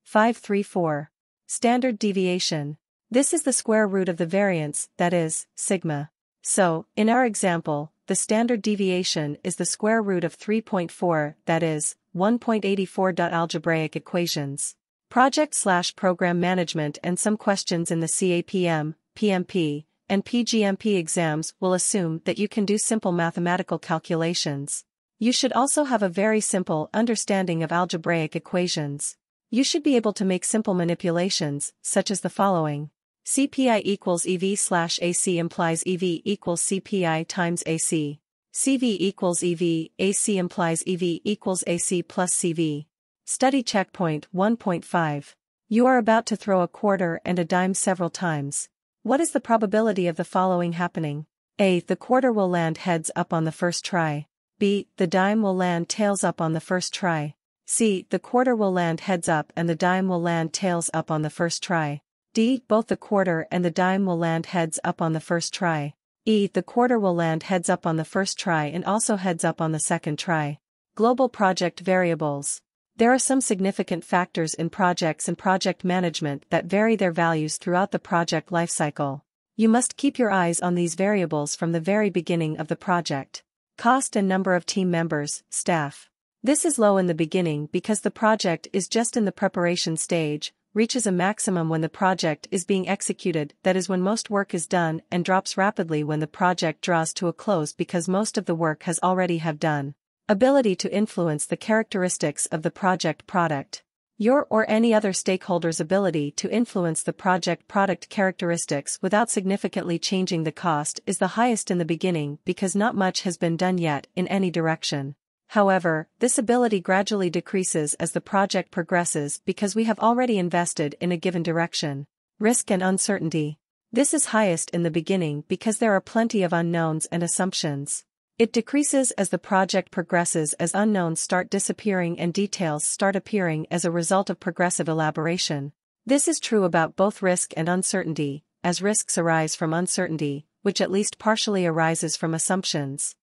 Speaker 1: 534. Standard deviation. This is the square root of the variance, that is, sigma. So, in our example, the standard deviation is the square root of 3.4, that is, 1.84. Algebraic equations. Project/program management and some questions in the CAPM, PMP, and PGMP exams will assume that you can do simple mathematical calculations. You should also have a very simple understanding of algebraic equations. You should be able to make simple manipulations, such as the following. CPI equals EV/AC implies EV equals CPI times AC. CV equals EV, AC implies EV equals AC plus CV. Study checkpoint 1.5. You are about to throw a quarter and a dime several times. What is the probability of the following happening? A. The quarter will land heads up on the first try. B. The dime will land tails up on the first try. C. The quarter will land heads up and the dime will land tails up on the first try. D. Both the quarter and the dime will land heads up on the first try. E. The quarter will land heads up on the first try and also heads up on the second try. Global project variables. There are some significant factors in projects and project management that vary their values throughout the project lifecycle. You must keep your eyes on these variables from the very beginning of the project. Cost and number of team members, staff. This is low in the beginning because the project is just in the preparation stage, reaches a maximum when the project is being executed, that is when most work is done, and drops rapidly when the project draws to a close because most of the work has already have done. Ability to influence the characteristics of the project product. Your or any other stakeholder's ability to influence the project product characteristics without significantly changing the cost is the highest in the beginning because not much has been done yet in any direction. However, this ability gradually decreases as the project progresses because we have already invested in a given direction. Risk and uncertainty. This is highest in the beginning because there are plenty of unknowns and assumptions. It decreases as the project progresses as unknowns start disappearing and details start appearing as a result of progressive elaboration. This is true about both risk and uncertainty, as risks arise from uncertainty, which at least partially arises from assumptions.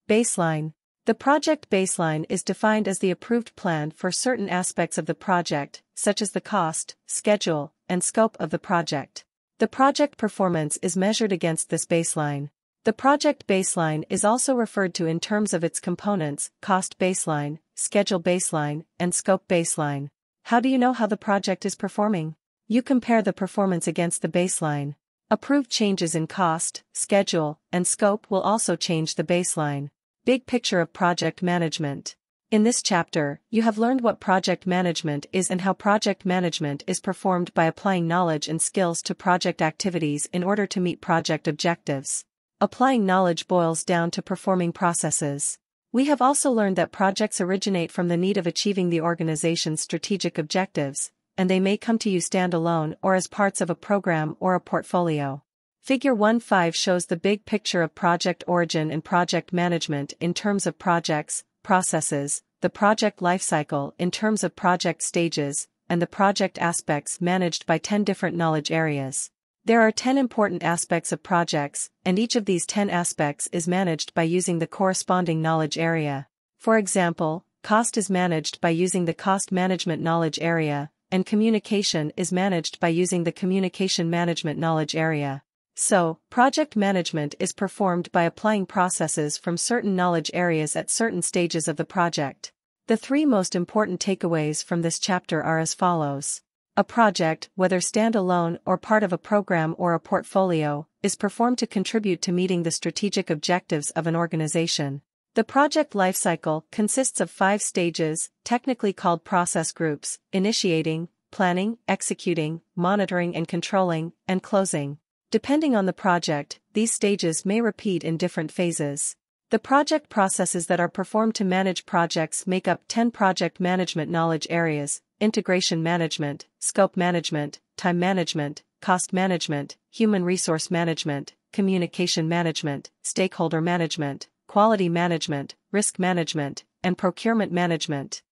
Speaker 1: Baseline. The project baseline is defined as the approved plan for certain aspects of the project, such as the cost, schedule, and scope of the project. The project performance is measured against this baseline. The project baseline is also referred to in terms of its components: cost baseline, schedule baseline, and scope baseline. How do you know how the project is performing? You compare the performance against the baseline. Approved changes in cost, schedule, and scope will also change the baseline. Big picture of project management. In this chapter, you have learned what project management is and how project management is performed by applying knowledge and skills to project activities in order to meet project objectives. Applying knowledge boils down to performing processes. We have also learned that projects originate from the need of achieving the organization's strategic objectives, and they may come to you standalone or as parts of a program or a portfolio. Figure 1.5 shows the big picture of project origin and project management in terms of projects, processes, the project lifecycle in terms of project stages, and the project aspects managed by 10 different knowledge areas. There are 10 important aspects of projects, and each of these 10 aspects is managed by using the corresponding knowledge area. For example, cost is managed by using the cost management knowledge area, and communication is managed by using the communication management knowledge area. So, project management is performed by applying processes from certain knowledge areas at certain stages of the project. The three most important takeaways from this chapter are as follows. A project, whether standalone or part of a program or a portfolio, is performed to contribute to meeting the strategic objectives of an organization. The project lifecycle consists of 5 stages, technically called process groups: initiating, planning, executing, monitoring and controlling, and closing. Depending on the project, these stages may repeat in different phases. The project processes that are performed to manage projects make up 10 project management knowledge areas: integration management, scope management, time management, cost management, human resource management, communication management, stakeholder management, quality management, risk management, and procurement management.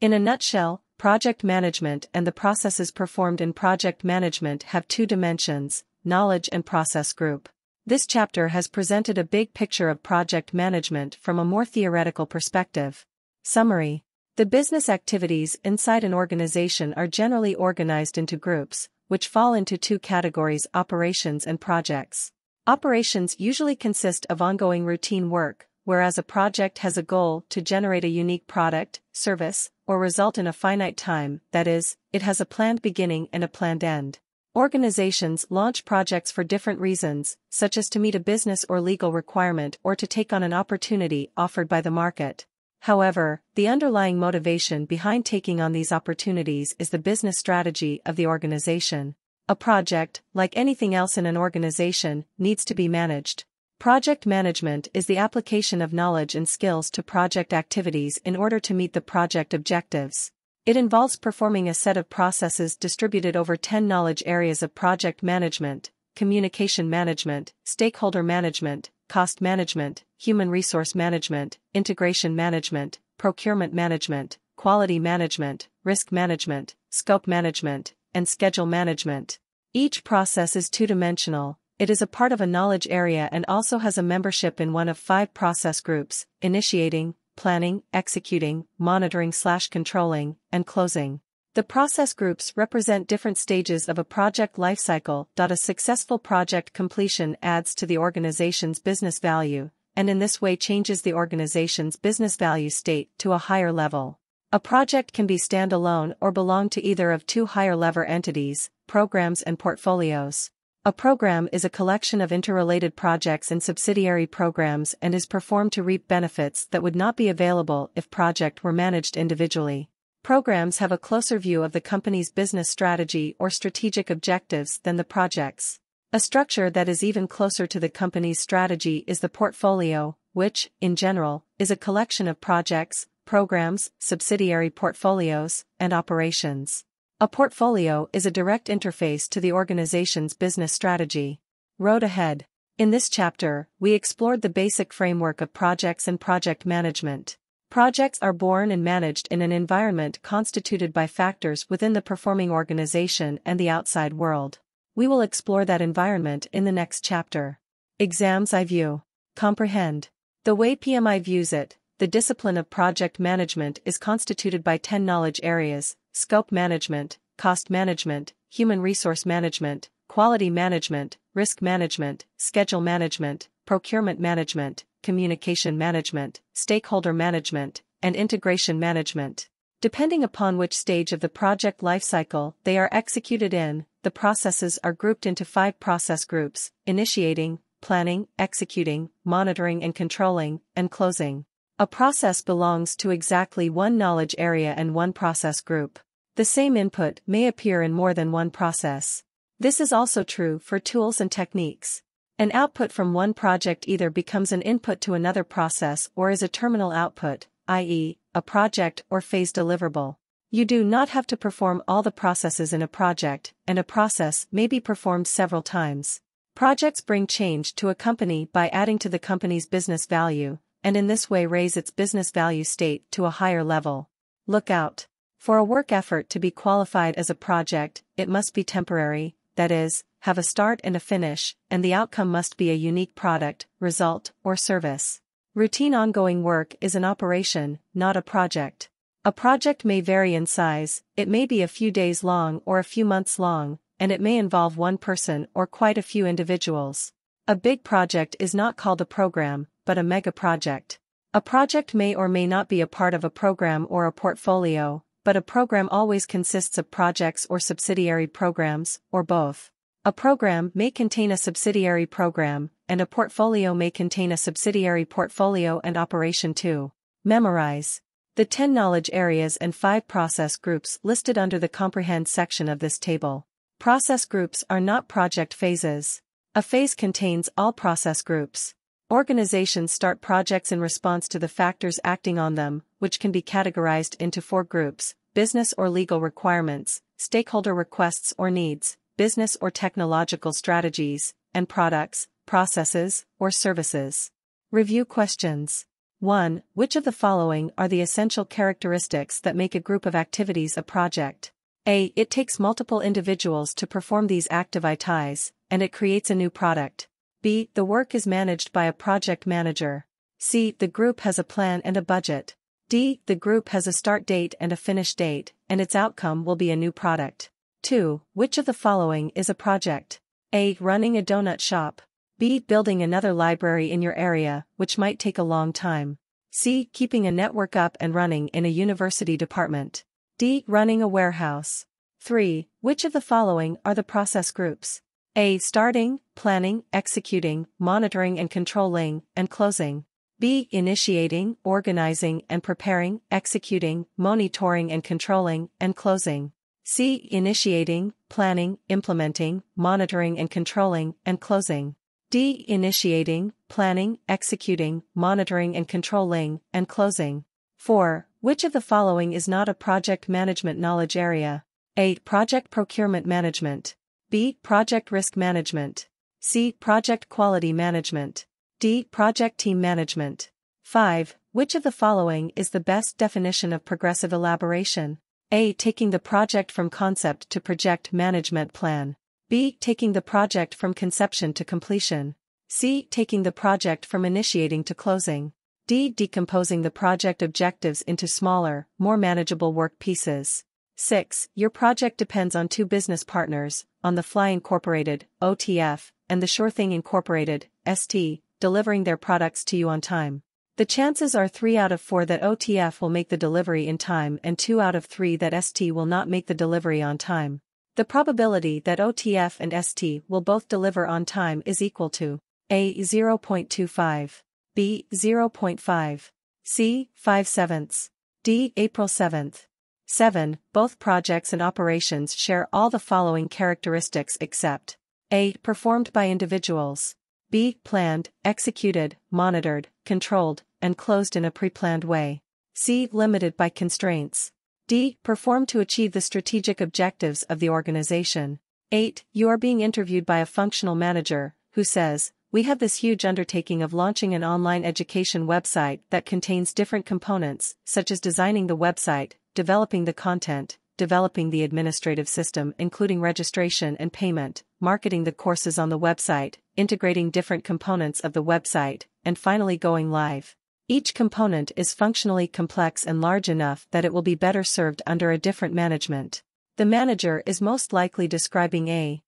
Speaker 1: In a nutshell, project management and the processes performed in project management have two dimensions: knowledge and process group. This chapter has presented a big picture of project management from a more theoretical perspective. Summary. The business activities inside an organization are generally organized into groups, which fall into two categories: operations and projects. Operations usually consist of ongoing routine work, whereas a project has a goal to generate a unique product, service, or result in a finite time, that is, it has a planned beginning and a planned end. Organizations launch projects for different reasons, such as to meet a business or legal requirement or to take on an opportunity offered by the market. However, the underlying motivation behind taking on these opportunities is the business strategy of the organization. A project, like anything else in an organization, needs to be managed. Project management is the application of knowledge and skills to project activities in order to meet the project objectives. It involves performing a set of processes distributed over 10 knowledge areas of project management: communication management, stakeholder management, cost management, human resource management, integration management, procurement management, quality management, risk management, scope management, and schedule management. Each process is two-dimensional. It is a part of a knowledge area and also has a membership in one of 5 process groups: initiating, planning, executing, monitoring/controlling, and closing. The process groups represent different stages of a project lifecycle. A successful project completion adds to the organization's business value, and in this way changes the organization's business value state to a higher level. A project can be standalone or belong to either of two higher-level entities: programs and portfolios. A program is a collection of interrelated projects and subsidiary programs and is performed to reap benefits that would not be available if project were managed individually. Programs have a closer view of the company's business strategy or strategic objectives than the projects. A structure that is even closer to the company's strategy is the portfolio, which, in general, is a collection of projects, programs, subsidiary portfolios, and operations. A portfolio is a direct interface to the organization's business strategy. Road ahead. In this chapter, we explored the basic framework of projects and project management. Projects are born and managed in an environment constituted by factors within the performing organization and the outside world. We will explore that environment in the next chapter. Exams I view. Comprehend. The way PMI views it, the discipline of project management is constituted by 10 knowledge areas: scope management, cost management, human resource management, quality management, risk management, schedule management, procurement management, communication management, stakeholder management, and integration management. Depending upon which stage of the project lifecycle they are executed in, the processes are grouped into 5 process groups: initiating, planning, executing, monitoring and controlling, and closing. A process belongs to exactly one knowledge area and one process group. The same input may appear in more than one process. This is also true for tools and techniques. An output from one project either becomes an input to another process or is a terminal output, i.e., a project or phase deliverable. You do not have to perform all the processes in a project, and a process may be performed several times. Projects bring change to a company by adding to the company's business value, and in this way raise its business value state to a higher level. Look out. For a work effort to be qualified as a project, it must be temporary, that is, have a start and a finish, and the outcome must be a unique product, result, or service. Routine ongoing work is an operation, not a project. A project may vary in size, it may be a few days long or a few months long, and it may involve one person or quite a few individuals. A big project is not called a program, but a mega project. A project may or may not be a part of a program or a portfolio, but a program always consists of projects or subsidiary programs, or both. A program may contain a subsidiary program, and a portfolio may contain a subsidiary portfolio and operation too. Memorize the 10 knowledge areas and 5 process groups listed under the Comprehend section of this table. Process groups are not project phases. A phase contains all process groups. Organizations start projects in response to the factors acting on them, which can be categorized into 4 groups: business or legal requirements, stakeholder requests or needs, business or technological strategies, and products, processes, or services. Review questions. 1. Which of the following are the essential characteristics that make a group of activities a project? A. It takes multiple individuals to perform these activities, and it creates a new product. B. The work is managed by a project manager. C. The group has a plan and a budget. D. The group has a start date and a finish date, and its outcome will be a new product. 2. Which of the following is a project? A. Running a donut shop. B. Building another library in your area, which might take a long time. C. Keeping a network up and running in a university department. D. Running a warehouse. 3. Which of the following are the process groups? A. Starting, planning, executing, monitoring and controlling, and closing. B. Initiating, organizing and preparing, executing, monitoring and controlling, and closing. C. Initiating, planning, implementing, monitoring and controlling, and closing. D. Initiating, planning, executing, monitoring and controlling, and closing. 4. Which of the following is not a project management knowledge area? A. Project procurement management. B. Project risk management. C. Project quality management. D. Project team management. 5. Which of the following is the best definition of progressive elaboration? A. Taking the project from concept to project management plan. B. Taking the project from conception to completion. C. Taking the project from initiating to closing. D. Decomposing the project objectives into smaller, more manageable work pieces. 6. Your project depends on two business partners, On the Fly Incorporated, OTF, and The Sure Thing Incorporated, ST, delivering their products to you on time. The chances are 3 out of 4 that OTF will make the delivery in time and 2 out of 3 that ST will not make the delivery on time. The probability that OTF and ST will both deliver on time is equal to A. 0.25, B. 0.5, C. 5/7, D. April 7th. 7. Both projects and operations share all the following characteristics except A. Performed by individuals. B. Planned, executed, monitored, controlled, and closed in a pre-planned way. C. Limited by constraints. D. Performed to achieve the strategic objectives of the organization. 8. You are being interviewed by a functional manager, who says, "We have this huge undertaking of launching an online education website that contains different components, such as designing the website, developing the content, developing the administrative system including registration and payment, marketing the courses on the website, integrating different components of the website, and finally going live. Each component is functionally complex and large enough that it will be better served under a different management." The manager is most likely describing A.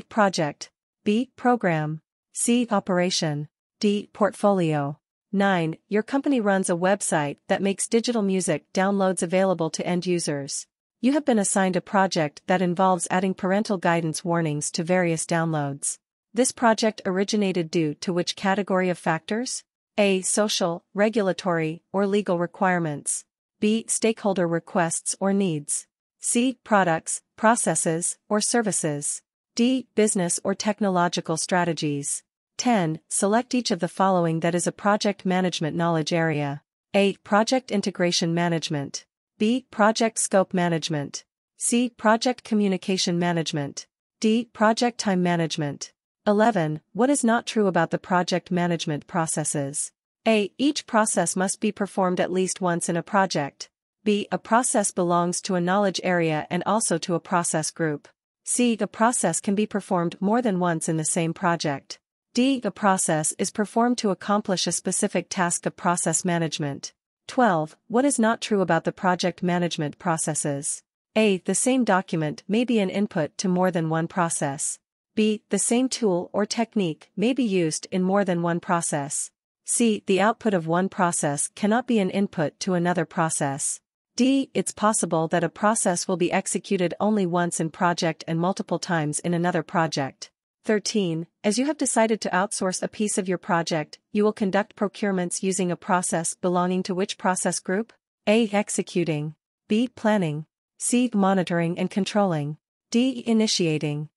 Speaker 1: Project. B. Program. C. Operation. D. Portfolio. 9. Your company runs a website that makes digital music downloads available to end users. You have been assigned a project that involves adding parental guidance warnings to various downloads. This project originated due to which category of factors? A. Social, regulatory, or legal requirements. B. Stakeholder requests or needs. C. Products, processes, or services. D. Business or technological strategies. 10. Select each of the following that is a project management knowledge area. A. Project integration management. B. Project scope management. C. Project communication management. D. Project time management. 11. What is not true about the project management processes? A. Each process must be performed at least once in a project. B. A process belongs to a knowledge area and also to a process group. C. A process can be performed more than once in the same project. D. A process is performed to accomplish a specific task of process management. 12. What is not true about the project management processes? A. The same document may be an input to more than one process. B. The same tool or technique may be used in more than one process. C. The output of one process cannot be an input to another process. D. It's possible that a process will be executed only once in project and multiple times in another project. 13. As you have decided to outsource a piece of your project, you will conduct procurements using a process belonging to which process group? A. Executing. B. Planning. C. Monitoring and controlling. D. Initiating.